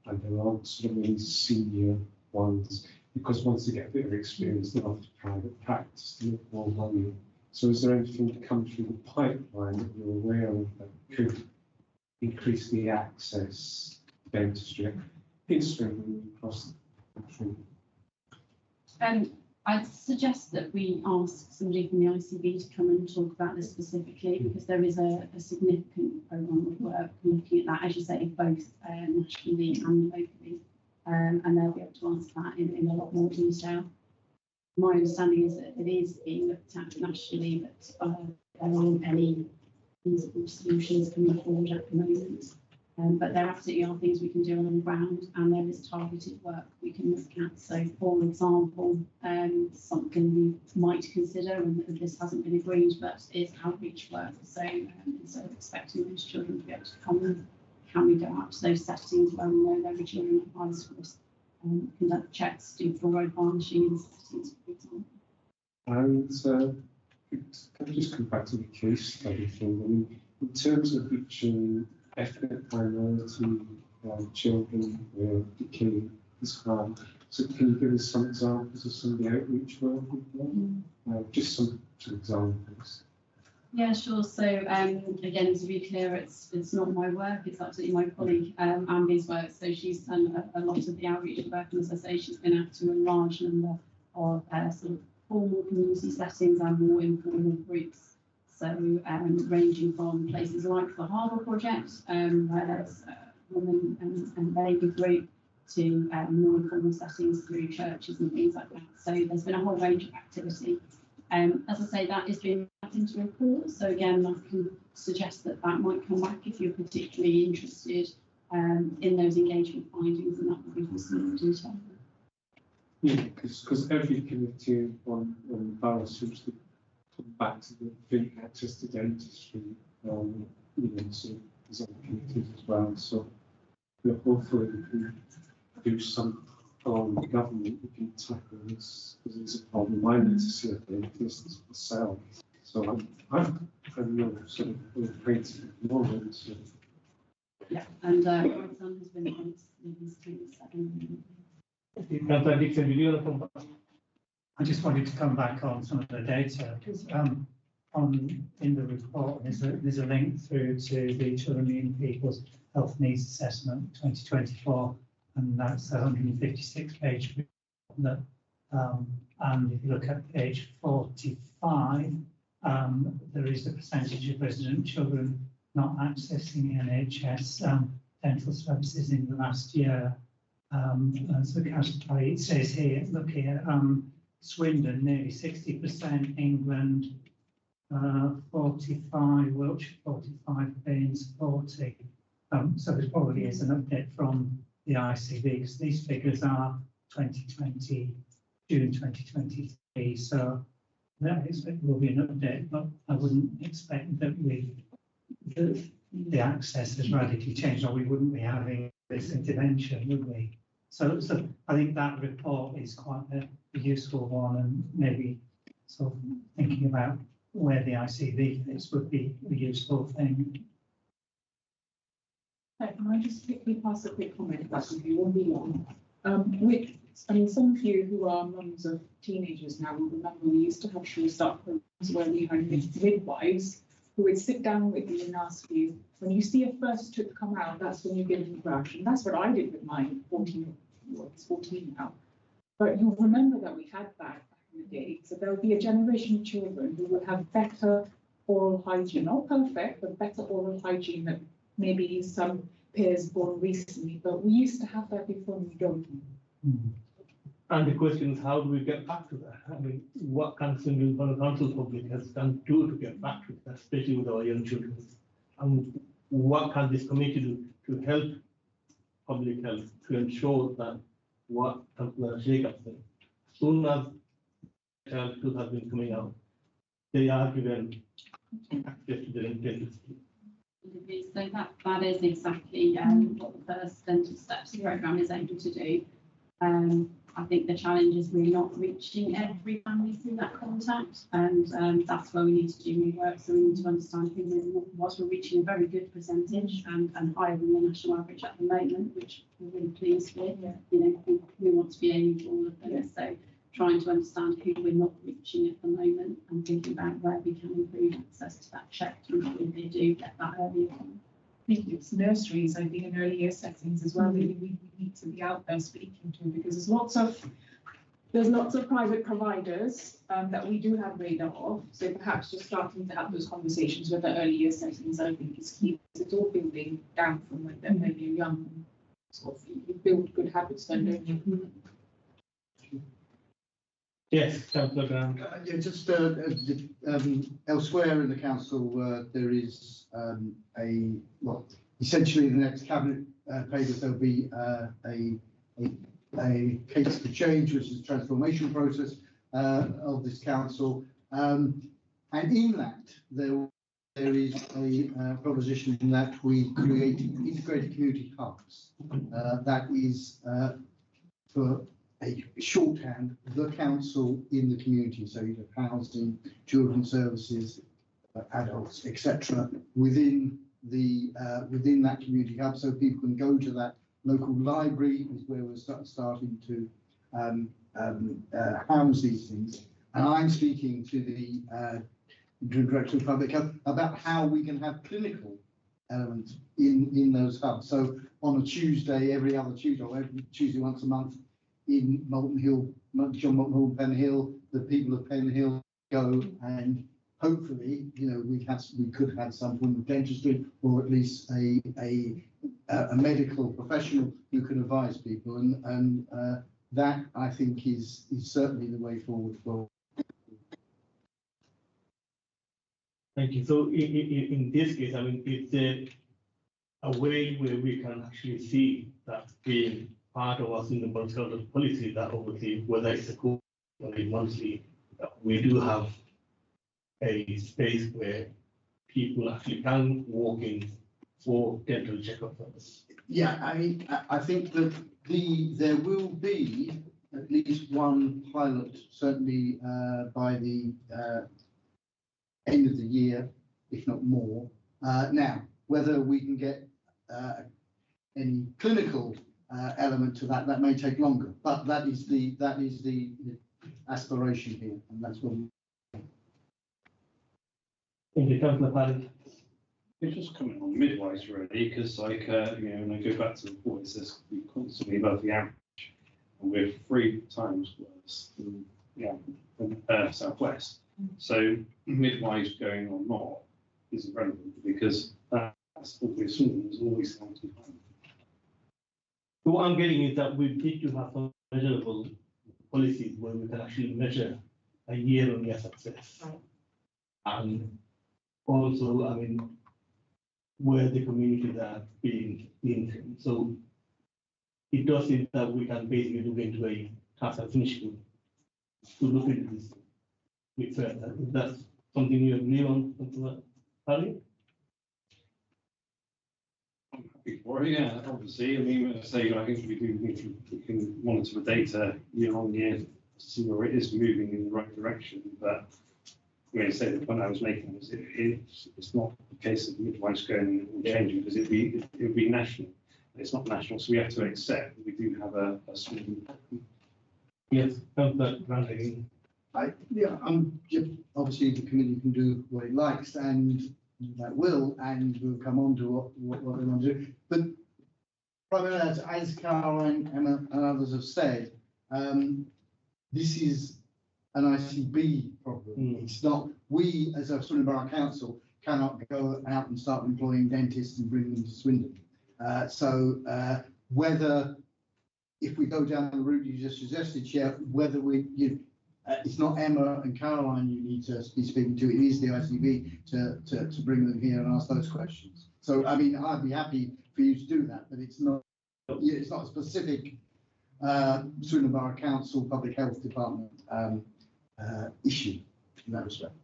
and there aren't sort of any senior ones, because once they get a bit of experience, they're off to private practice to make more money. So is there anything that comes through the pipeline that you're aware of that could increase the access to dentistry in Swindon across the country? I'd suggest that we ask somebody from the ICB to come and talk about this specifically, because there is a significant programme of work looking at that, as you say, both nationally and locally, and they'll be able to answer that in a lot more detail. My understanding is that it is being looked at nationally, but there aren't any feasible solutions coming forward at the moment. But there absolutely are things we can do on the ground, and there is targeted work we can look at. So, for example, something we might consider, and this hasn't been agreed, but is outreach work. So, instead of expecting those children to be able to come in, can we go out to those settings where we know there are children at high risk, conduct checks, do fluoride varnishing in settings, for example. And can I just come back to the case study thing? I mean, in terms of reaching ethnic minority children where decay is hard, so can you give us some examples of some of the outreach work we've done? Just some examples. Yeah, sure. So again, to be clear, it's not my work, it's absolutely my colleague Ambi's work. So she's done a lot of the outreach work, and as I say, she's been out to a large number of sort of formal community settings and more informal groups. So ranging from places like the Harbour Project, where there's a woman and baby group, to more informal settings through churches and things like that. So there's been a whole range of activity. As I say, that is being added into a report. So again, I can suggest that might come back if you're particularly interested in those engagement findings, and that will be some more detail. Yeah, because every committee on the borough seems to come back to the free access to dentistry, so there's other committees as well. So hopefully we can do some along the government, we can tackle this, because it's a problem. I need to see a dentist myself. So I'm not sort of acquainted at the moment. So Yeah, and my son has been on since 27. Councillor Dixon, will you come back? I just wanted to come back on some of the data, because in the report, there's a link through to the Children and Young People's Health Needs Assessment 2024, and that's a 156-page report. And if you look at page 45, there is the percentage of resident children not accessing NHS dental services in the last year. And so it says here, look here, Swindon, nearly 60%, England, 45, Wiltshire 45, Baines 40. So there probably is an update from the ICB, because these figures are 2020, June 2023. So I expect there will be an update, but I wouldn't expect that the access has radically changed, or we wouldn't be having this intervention, would we? So I think that report is quite a useful one, and maybe sort of thinking about where the ICV fits would be a useful thing. Can I just quickly pass a quick comment? That's if you won't be long. Some of you who are mums of teenagers now will remember we used to have show-start programs where we had midwives who would sit down with you and ask you, when you see a first tooth come out, that's when you get into action. That's what I did with my 14, well, he's 14 now. But you'll remember that we had that back in the day. So there would be a generation of children who would have better oral hygiene, not perfect, but better oral hygiene than maybe some peers born recently. But we used to have that before, and we don't. And the question is, how do we get back to that? I mean, what can Swindon Borough Council public has done to get back to that, especially with our young children? And what can this committee do to help public health to ensure that what Councillor Jacob said, as soon as child tooth has been coming out, they are given access to the dentist. So that is exactly what the first dental steps programme is able to do. I think the challenge is we're not reaching every family through that contact, and that's where we need to do more work. So we need to understand who, whilst we're reaching a very good percentage and higher than the national average at the moment, which we're really pleased with. We want to be aiming for all of those. So trying to understand who we're not reaching at the moment and thinking about where we can improve access to that check to ensure they do get that earlier on. I think it's nurseries, I think, in early year settings as well, that we need to be out there speaking to, because there's lots of private providers that we do have radar of. So perhaps just starting to have those conversations with the early year settings, I think, is key. It's all building down from when they're maybe young, sort of you build good habits then, don't you? Yes, Councillor Graham. Yeah, just elsewhere in the council, there is essentially the next cabinet papers, there'll be a case for change, which is a transformation process of this council, and in that there is a proposition in that we create integrated community hubs. That is for a shorthand, the council in the community. So you have housing, children's services, adults, etc. within that community hub, so people can go to that local library is where we're starting to house these things. And I'm speaking to the Director of Public Health about how we can have clinical elements in those hubs. So on a Tuesday, every other Tuesday, or every Tuesday once a month, in Molten Hill, John Molten Hill, Pen Hill, the people of Pen Hill go, and hopefully, we could have some form of dentistry, or at least a medical professional who can advise people, and that I think is certainly the way forward for. Thank you. So in this case, I mean, is there a way where we can actually see that being part of our Swindon Borough Council policy, that obviously, whether it's a quarterly or a monthly, we do have a space where people actually can walk in for dental checkup purposes? Yeah, I mean, I think that there will be at least one pilot, certainly by the end of the year, if not more. Now, whether we can get any clinical element to that, that may take longer. But that is the aspiration here, and that's what. Thank you, Councillor Paddy. It's just coming on midwives really, because like, when I go back to the report, it says we're constantly above the average, and we're 3 times worse than South West. So midwives going or not is irrelevant, because that's always Swindon is always going to be high. So what I'm getting is that we need to have some measurable policies where we can actually measure a year-on-year success. And also, I mean, where the communities are being through. So it does seem that we can basically look into a task and finish to look into this bit further. Is that something you agree on, Harry? I'm happy for it, yeah, obviously. I mean, I say, I think we can monitor the data year on year to see where it is moving in the right direction. But I mean, say the point I was making was it's not the case of midwives going and changing, because it would be national. It's not national, so we have to accept that we do have a small. Yes, Brandon. Obviously the committee can do what it likes, and that will, and we'll come on to what we want to do. But primarily, as Caroline, Emma, and others have said, this is an ICB problem. It's not, we as a Swindon Borough Council cannot go out and start employing dentists and bring them to Swindon. Whether, if we go down the route you just suggested, Chair, whether it's not Emma and Caroline you need to be speaking to, it is the ICB to bring them here and ask those questions. So, I mean, I'd be happy for you to do that, but it's not a specific Swindon Borough Council Public Health Department issue in that respect.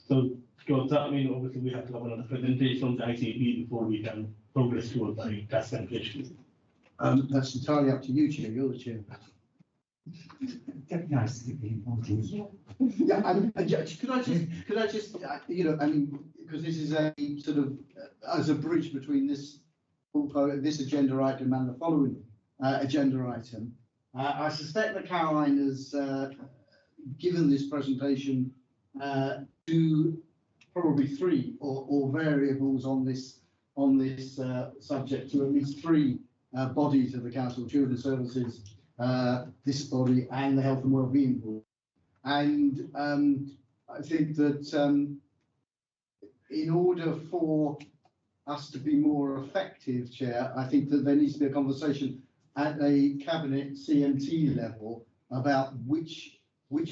So, does that mean obviously we have to have another presentation on the ICB before we can progress towards the task and finish? That's entirely up to you, Chair. You're the chair. Nice to be involved. Yeah, could I just, I mean, because this is a sort of as a bridge between this agenda item and the following agenda item. I suspect that Caroline has given this presentation to probably 3 or variables on this subject to at least 3 bodies of the Council, Children's Services, this body, and the Health and Wellbeing Board. And I think that in order for us to be more effective, Chair, I think that there needs to be a conversation at a cabinet CMT level about which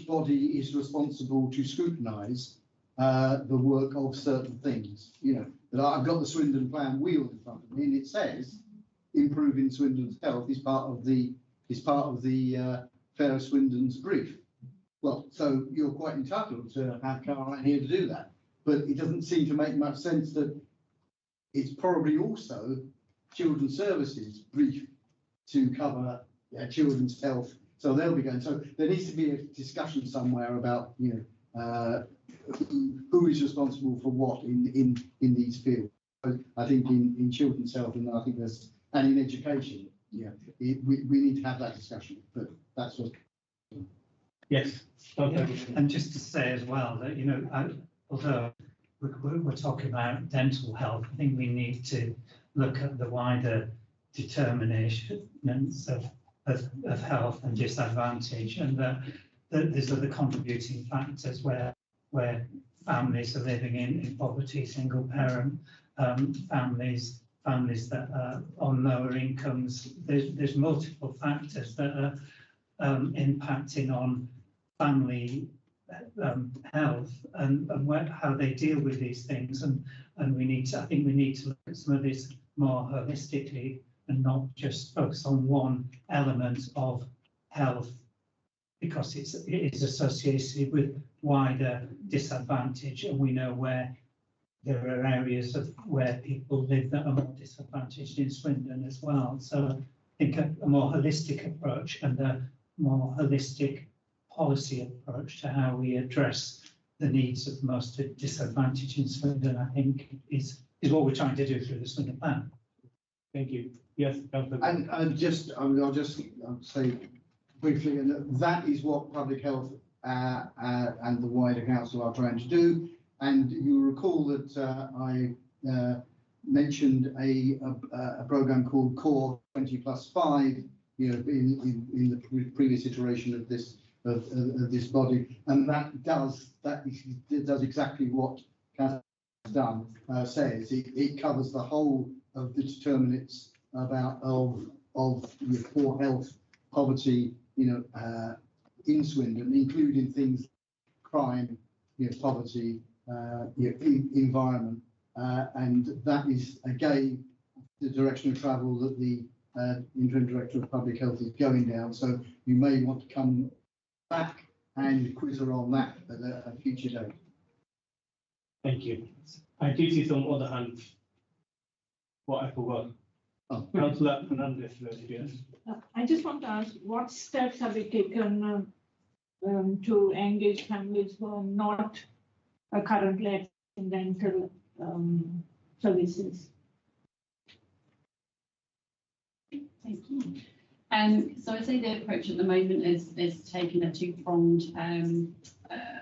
body is responsible to scrutinise the work of certain things. That I've got the Swindon Plan wheel in front of me, and it says improving Swindon's health is part of the Fair Swindon's brief. Well, so you're quite entitled to have Caroline here to do that, but it doesn't seem to make much sense that it's probably also Children's Services brief to cover children's health. So they'll be going. So there needs to be a discussion somewhere about who is responsible for what in these fields. I think in children's health, and I think in education, we need to have that discussion. But that's what. Yes. Okay. And just to say as well that although we're talking about dental health, I think we need to look at the wider determinations of health and disadvantage, and that there's other contributing factors where families are living in poverty, single parent families that are on lower incomes. There's multiple factors that are impacting on family health and how they deal with these things, and I think we need to look at some of this more holistically and not just focus on one element of health, because it is associated with wider disadvantage, and we know where there are areas of where people live that are more disadvantaged in Swindon as well. So I think a more holistic approach and a more holistic policy approach to how we address the needs of the most disadvantaged in Swindon, I think, is what we're trying to do through the Swindon Plan. Thank you. Yes, Councillor. And I'll just say briefly, and that is what public health and the wider council are trying to do. And you'll recall that I mentioned a program called Core 20+5, in the previous iteration of this body, and that does exactly what council has done. Says it covers the whole of the determinants of your poor health, poverty, in Swindon, including things crime, poverty, environment, and that is again the direction of travel that the interim director of public health is going down. So you may want to come back and quiz her on that at a future date. Thank you. I did see some other hands. What I forgot. Oh. Councillor Fernandez, yes. I just want to ask, what steps have you taken to engage families who are not currently in dental services? Thank you. So I'd say the approach at the moment is taking a two-pronged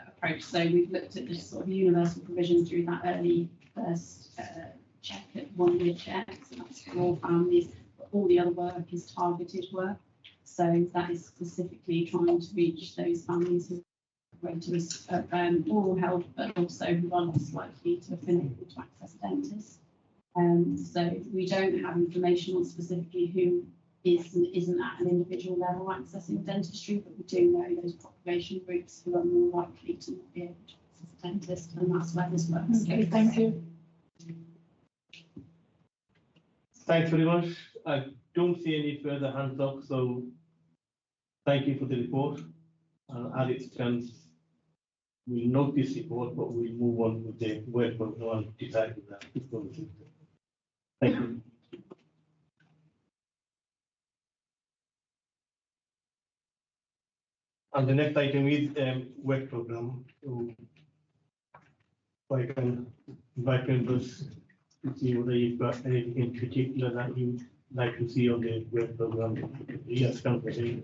approach. So we've looked at this sort of universal provision through that early first check at 1 year checks, and that's for all families. But all the other work is targeted work. So that is specifically trying to reach those families who have greater risk of oral health, but also who are less likely to have been able to access dentists. So we don't have information on specifically who is and isn't at an individual level accessing dentistry, but we do know those population groups who are more likely to not be able to access a dentist, and that's where this work is. Okay, thank you. Thanks very much. I don't see any further hands up, so thank you for the report. And as it stands, we'll note this report, but we'll move on with the work program and decide with that. Thank you. And the next item is work program. So I can invite members to see whether you've got anything in particular that you'd like to see on the work program. Yes, Councillor.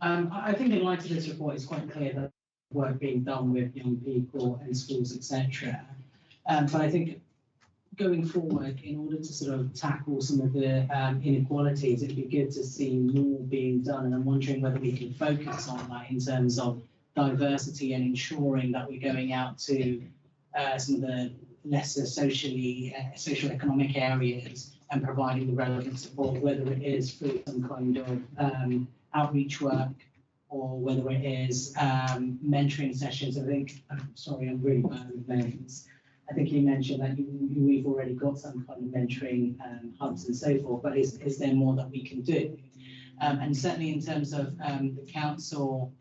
I think in light of this report, it's quite clear that work being done with young people and schools, etc. But I think going forward, in order to sort of tackle some of the inequalities, it'd be good to see more being done. And I'm wondering whether we can focus on that in terms of diversity and ensuring that we're going out to some of the lesser socio-economic areas and providing the relevant support, whether it is through some kind of outreach work or whether it is mentoring sessions. I think, sorry, I'm really bad with names. I think you mentioned that we've already got some kind of mentoring hubs and so forth, but is there more that we can do? And certainly in terms of the council,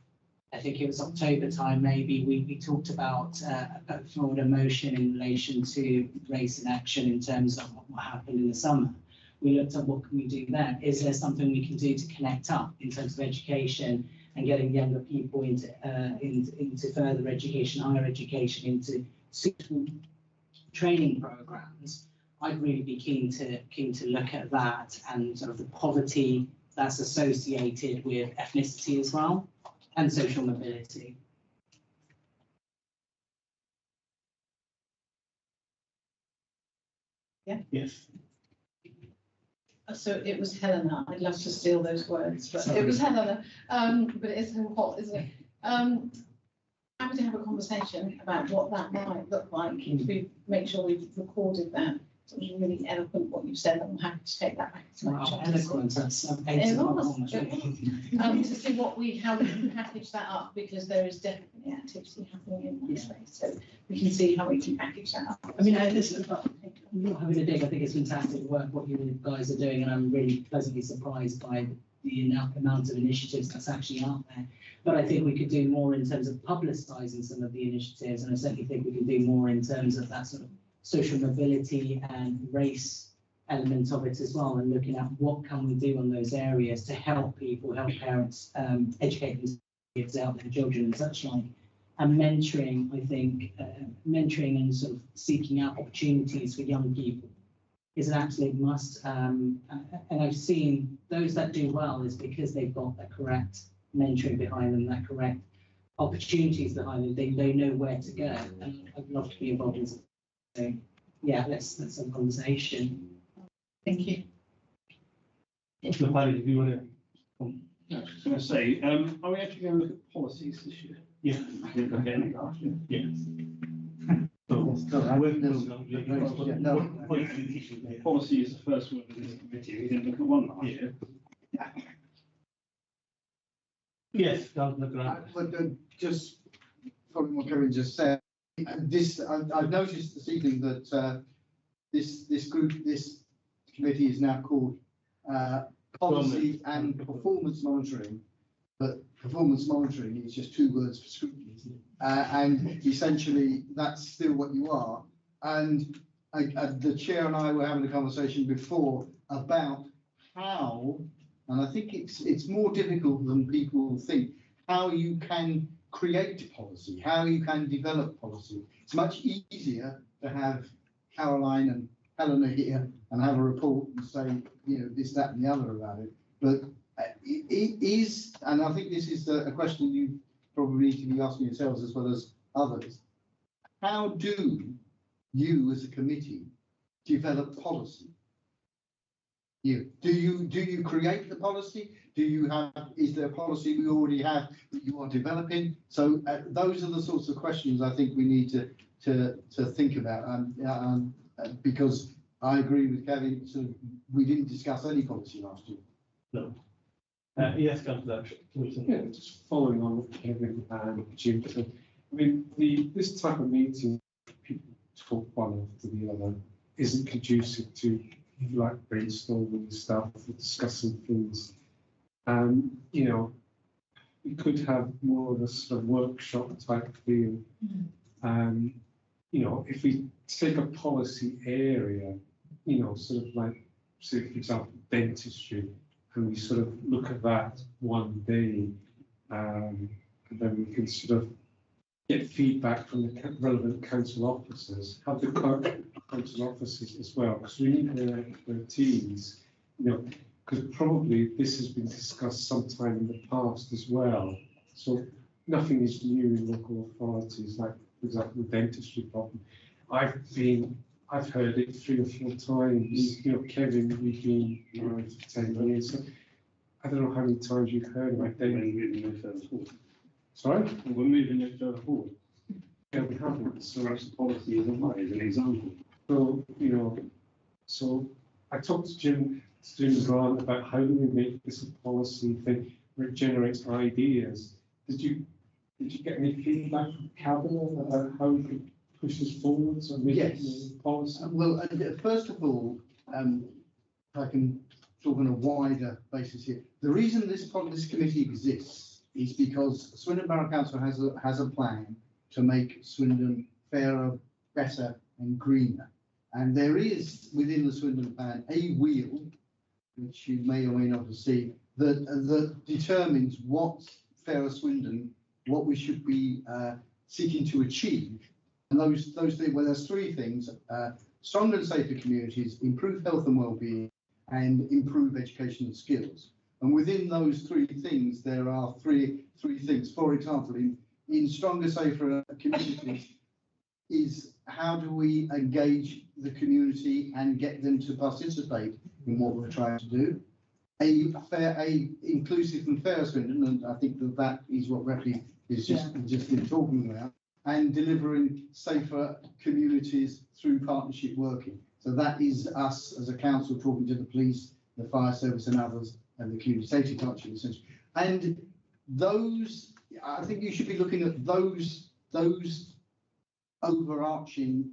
I think it was October time, maybe we talked about a forward motion in relation to race in action in terms of what happened in the summer. We looked at what can we do there. Is there something we can do to connect up in terms of education and getting younger people into further education, higher education, into suitable training programs? I'd really be keen to look at that and sort of the poverty that's associated with ethnicity as well and social mobility. Yeah. Yes. So it was Helena. I'd love to steal those words, but it was Helena. But it's hot, isn't it? I'm to have a conversation about what that might look like. We make sure we've recorded that. It was really eloquent what you said. I'm happy to take that back. Wow, eloquent. That's to see how we can package that up, because there is definitely activity happening in that space. So we can see how we can package that up. I mean, I'm not having a dig. I think it's fantastic work what you guys are doing, and I'm really pleasantly surprised by the amount of initiatives that's actually out there. But I think we could do more in terms of publicising some of the initiatives, and I certainly think we can do more in terms of that sort of social mobility and race element of it as well, and looking at what can we do on those areas to help people, help parents educate themselves out their children and such like. And mentoring, I think, mentoring and sort of seeking out opportunities for young people is an absolute must. And I've seen those that do well is because they've got the correct mentoring behind them, that correct opportunities behind them. They know where to go. And I'd love to be involved in something. So yeah, let's have a conversation. Thank you. If you want to. I was going to say, are we actually going to look at policies this year? Yeah. I didn't look at any last year. Yes. Policy is the first one in this committee. We didn't look at one last year. Yes, Councillor Grant. But just following what Kevin just said, I've noticed this evening that this committee is now called policy and performance monitoring, but performance monitoring is just two words for scrutiny, isn't it? And essentially that's still what you are. And the chair and I were having a conversation before about how, and I think it's more difficult than people think, how you can create policy, how you can develop policy. It's much easier to have Caroline and Helena here and have a report and say, this, that, and the other about it. But it is, and I think this is a question you probably need to be asking yourselves as well as others. How do you, as a committee, develop policy? Do you create the policy? Is there a policy we already have that you are developing? So those are the sorts of questions I think we need to think about. Because I agree with Kevin, we didn't discuss any policy last year. No. Yes, Councillor Wilson. Yeah, just following on what Kevin and Jim said. I mean, this type of meeting, people talk one after the other, isn't conducive to like brainstorming stuff, discussing things. We could have more of a sort of workshop type feel. If we take a policy area, sort of like, say, for example, dentistry, and we sort of look at that one day, and then we can sort of get feedback from the relevant council officers, have the council officers as well, because we need their expertise, because probably this has been discussed sometime in the past as well. So nothing is new in local authorities, like, for example, the dentistry problem. I've heard it 3 or 4 times. Kevin, we've been married for 10 years. So I don't know how many times you've heard about dentistry. Sorry? We're moving it further forward. Yeah, we haven't. So the policy is an example. So, so I talked to Jim Grant about how do we make this a policy thing where it generates ideas. Did you get any feedback from Cabinet about how we could push this forward and make it a policy? Well, first of all, if I can talk on a wider basis here, the reason this committee exists is because Swindon Borough Council has a plan to make Swindon fairer, better, and greener. And there is within the Swindon plan a wheel, which you may or may not have seen, that determines what fairer Swindon, what we should be seeking to achieve. And those things, well, there's 3 things: stronger and safer communities, improve health and well-being, and improve educational skills. And within those 3 things, there are three things. For example, in stronger, safer communities, is how do we engage the community and get them to participate in what we're trying to do? A inclusive and fair Swindon, and I think that is what Reppy is just been talking about, and delivering safer communities through partnership working. So that is us as a council talking to the police, the fire service and others, and the community safety partnership essentially. And those, I think you should be looking at those overarching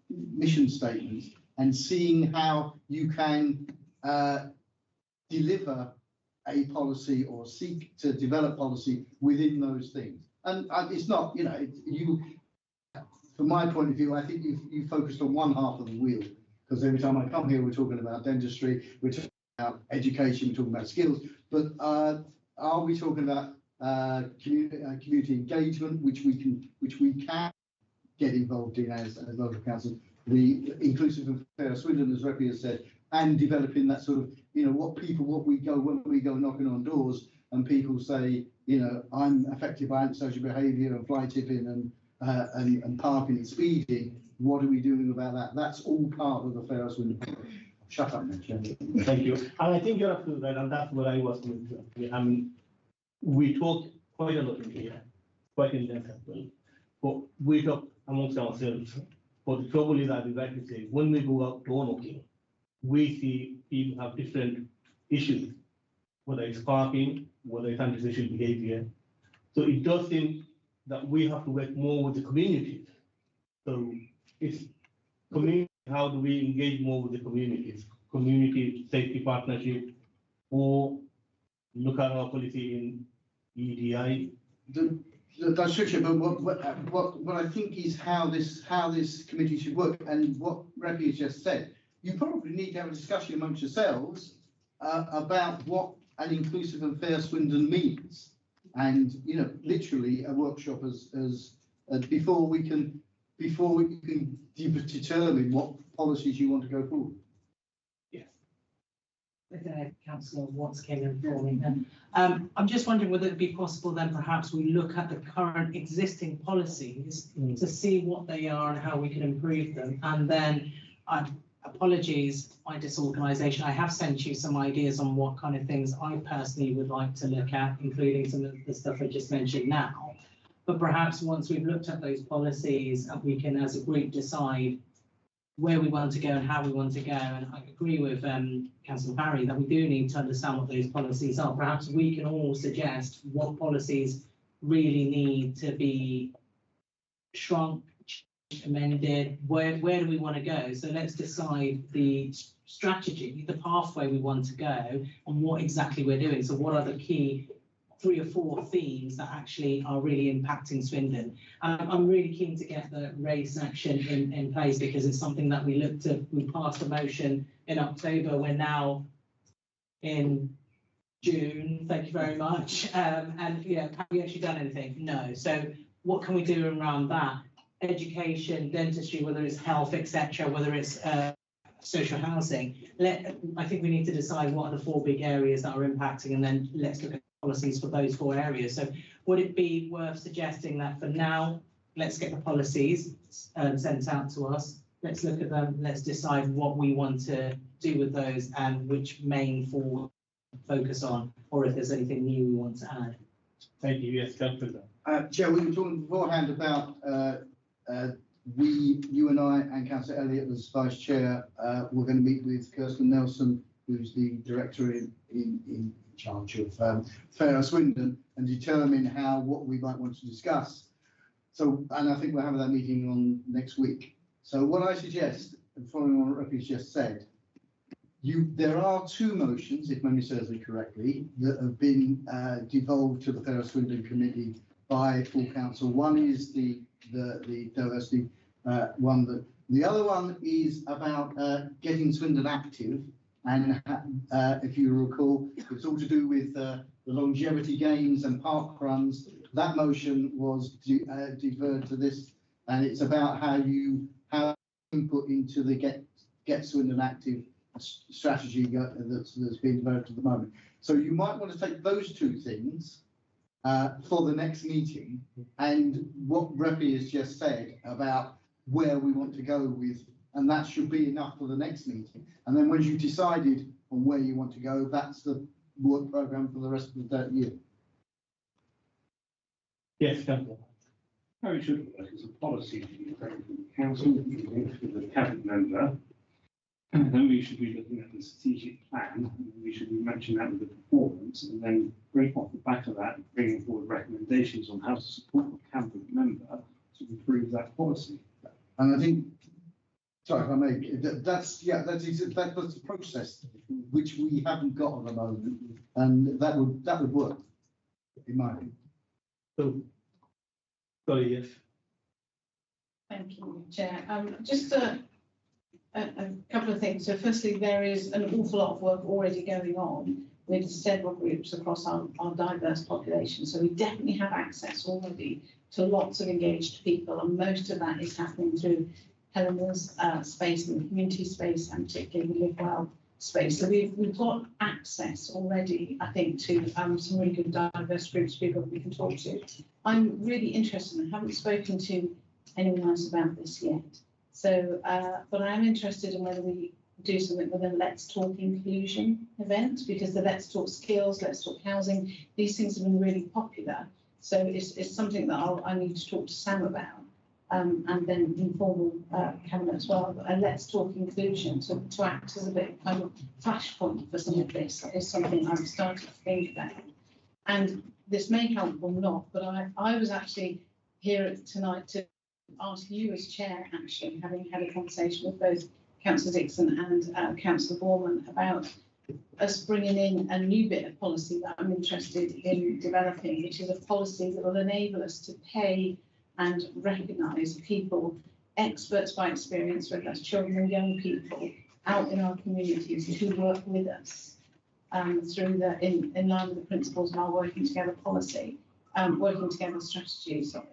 mission statements and seeing how you can deliver a policy or seek to develop policy within those things. And it's not, from my point of view, I think you focused on one half of the wheel, because every time I come here, we're talking about dentistry, we're talking about education, we're talking about skills, but are we talking about community engagement, which we can get involved in as local council? the inclusive and fair Swindon, as Reppy has said, and developing that sort of, what we go when we go knocking on doors and people say, I'm affected by antisocial behaviour and fly tipping and parking and speeding. What are we doing about that? That's all part of the fair Swindon. Shut up, Chair. Thank you. And I think you're absolutely right, and that's what I was going to. I mean, we talk quite a lot in here, quite in length as well. But we talk amongst ourselves. But the trouble is, as you rightly say, when we go out door knocking, we see people have different issues, whether it's parking, whether it's antisocial behavior. So it does seem that we have to work more with the communities. So it's community, how do we engage more with the communities? Community safety partnership, or look at our policy in EDI. That's true, but what I think is how this committee should work, and what Reppy has just said. You probably need to have a discussion amongst yourselves about what an inclusive and fair Swindon means, and literally a workshop as before we can determine what policies you want to go forward. Yes. Councillor Watts came in for me then. I'm just wondering whether it'd be possible then perhaps we look at the current existing policies to see what they are and how we can improve them. And then apologies, my disorganisation. I have sent you some ideas on what kind of things I personally would like to look at, including some of the stuff I just mentioned now. But perhaps once we've looked at those policies, we can, as a group, decide where we want to go and how we want to go. And I agree with Councillor Barry that we do need to understand what those policies are. Perhaps we can all suggest what policies really need to be shrunk, amended, where do we want to go? So let's decide the strategy, the pathway we want to go, and what exactly we're doing. So what are the key 3 or 4 themes that actually are really impacting Swindon? I'm really keen to get the race action in place, because it's something that we passed a motion in October. We're now in June, thank you very much. And have we actually done anything? No. So what can we do around that? Education, dentistry, whether it's health, etc., whether it's social housing. I think we need to decide what are the 4 big areas that are impacting, and then let's look at policies for those 4 areas. So would it be worth suggesting that for now, let's get the policies sent out to us, let's look at them, let's decide what we want to do with those and which main 4 focus on, or if there's anything new we want to add. Thank you. Yes, Councillor. Chair, we were talking beforehand about you and I and Councillor Elliott as Vice Chair were going to meet with Kirsten Nelson, who's the Director in charge of Fair Swindon, and determine what we might want to discuss. So, and I think we're having that meeting on next week. So what I suggest, and following on what Reppy's just said, there are 2 motions, if memory serves me correctly, that have been devolved to the Fair Swindon Committee by full council. One is the diversity one. The other one is about getting Swindon active, and if you recall, it's all to do with the longevity games and park runs. That motion was deferred to this, and it's about how input into the get Swindon active strategy that's being developed at the moment. So you might want to take those 2 things for the next meeting, and what Reppy has just said about where we want to go with, and that should be enough for the next meeting. And then once you've decided on where you want to go, that's the work programme for the rest of the year. Yes, Councillor. How it should work is a policy for the council, with the cabinet member, and then we should be looking at the strategic plan, and we should be matching that with the performance, and then bring off the back of that, bringing forward recommendations on how to support the cabinet member to improve that policy. And I think, sorry if I may, that's the process which we haven't got at the moment, and that would work, in my opinion. So, sorry, yes. Thank you, Chair. Just a couple of things. So firstly, there is an awful lot of work already going on with several groups across our diverse population. So we definitely have access already to lots of engaged people, and most of that is happening through Helena's space and the community space, and particularly the Live Well space. So we've got access already, I think, to some really good diverse groups of people that we can talk to. I'm really interested, and haven't spoken to anyone else about this yet. So, but I am interested in whether we do something with a Let's Talk Inclusion event, because the Let's Talk Skills, Let's Talk Housing, these things have been really popular. So it's something that I need to talk to Sam about. And then informal cabinet as well. And Let's Talk Inclusion to act as a bit of kind of flashpoint for some of this is something I've started to think about. And this may help or not, but I was actually here tonight to ask you as chair, actually, having had a conversation with both Councillor Dixon and Councillor Borman about us bringing in a new bit of policy that I'm interested in developing, which is a policy that will enable us to pay and recognise people, experts by experience, whether that's children or young people, out in our communities who work with us through in line with the principles of our working together policy, working together strategy, sorry.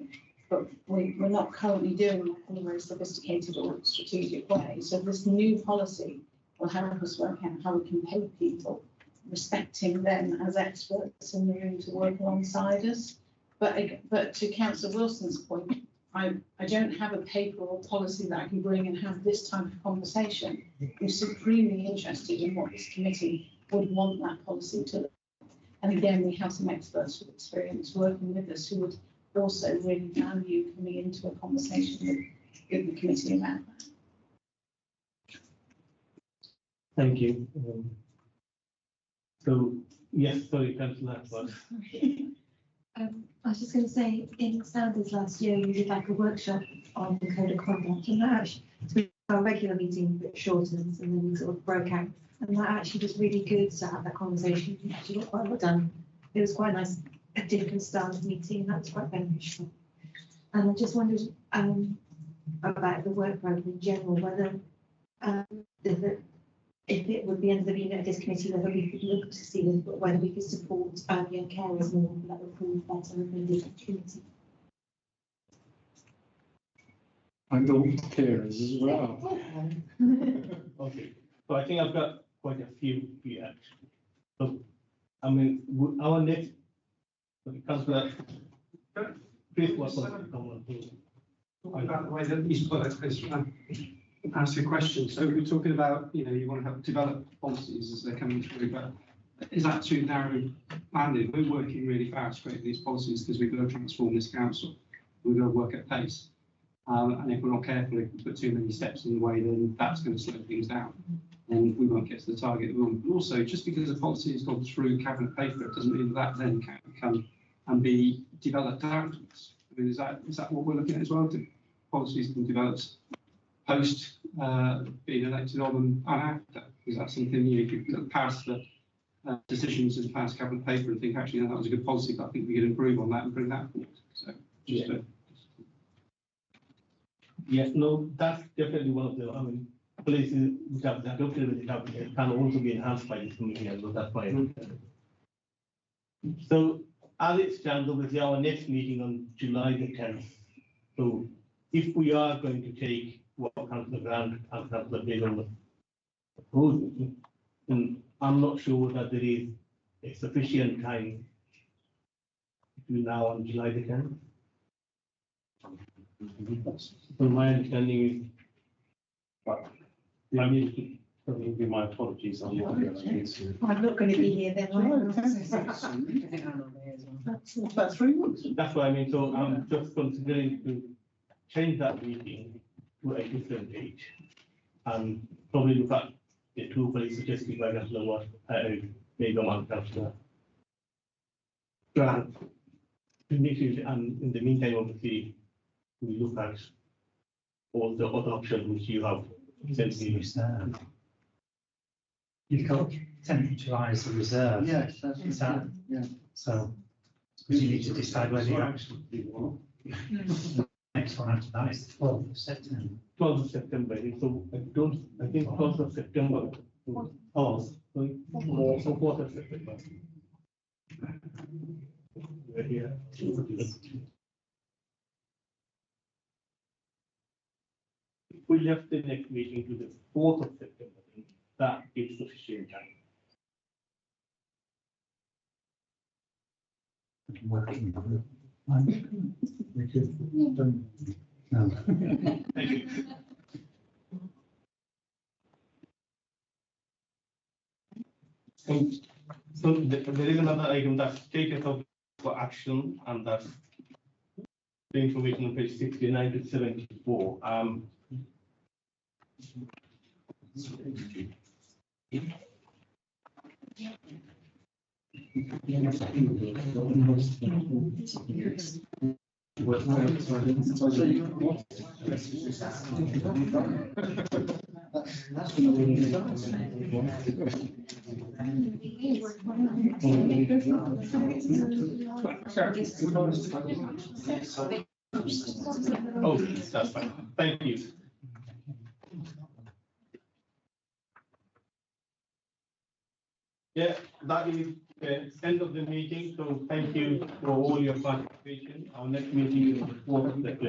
But we're not currently doing that in a very sophisticated or strategic way. So this new policy will help us work out how we can pay people, respecting them as experts in the room to work alongside us. But to Councillor Wilson's point, I don't have a paper or policy that I can bring and have this type of conversation. I'm supremely interested in what this committee would want that policy to look like. And again, we have some experts with experience working with us who would also really value coming into a conversation with the committee about that. Thank you. So, yes, sorry, Councillor. I was just going to say, in Standards last year, you did like a workshop on the code of conduct, and that actually, our regular meeting shortened, and then we sort of broke out, and that actually was really good to have that conversation. We actually got quite well done. It was quite nice, a different style of meeting, and that was quite beneficial. And I just wondered about the work program in general, whether if it would be under the remit of this committee, whether we could look to see whether we could support young carers more, that would prove better in the community. And all carers as well. Okay, so I think I've got quite a few here. So, I mean, our next, Councillor, please, what's on? About the way that these products ask a question. So we're talking about, you want to help develop policies as they're coming through, but is that too narrow banded? We're working really fast creating these policies because we've got to transform this council. We've got to work at pace. And if we're not careful, if we put too many steps in the way, then that's going to slow things down. And we won't get to the target we want. But also, just because a policy has gone through cabinet paper, it doesn't mean that then can come and be developed afterwards. I mean, is that what we're looking at as well? Policies can develop post being elected on and after? Is that something you could pass the decisions as pass cabinet paper and think actually that was a good policy, but I think we could improve on that and bring that forward? So just yes, no, that's definitely one of the policies which have adopted with the cabinet can also be enhanced by this committee as well. That's why. So as it stands, obviously our next meeting on July the 10th. So if we are going to take what Councillor Grant and Councillor Bill proposing, then I'm not sure that there is a sufficient time between now and July the 10th. So my understanding is, my apologies. I'm not going to be here then. About 3 months. That's what I mean. So I'm just considering to change that meeting to a different date and probably look at the two policies suggested by Councillor Begum and Councillor Grant. And in the meantime, obviously, we look at all the other options which you have sent me. You've got 10th of July as a reserve. Yes, Is that, yeah. so you need to decide whether you actually next one after that is the 12th of September. 12th of September. So I think 12th of September. Oh, sorry. 4th of September. We're here. if we left the next meeting to the 4th of September, then that gives sufficient time. Working group. We could, no. Thank you. So there is another item that's status of for action, and that's the information on page 69 to 74. Oh, that's fine. Thank you. Yeah, that is the end of the meeting. So thank you for all your participation. Our next meeting is the 4th of September.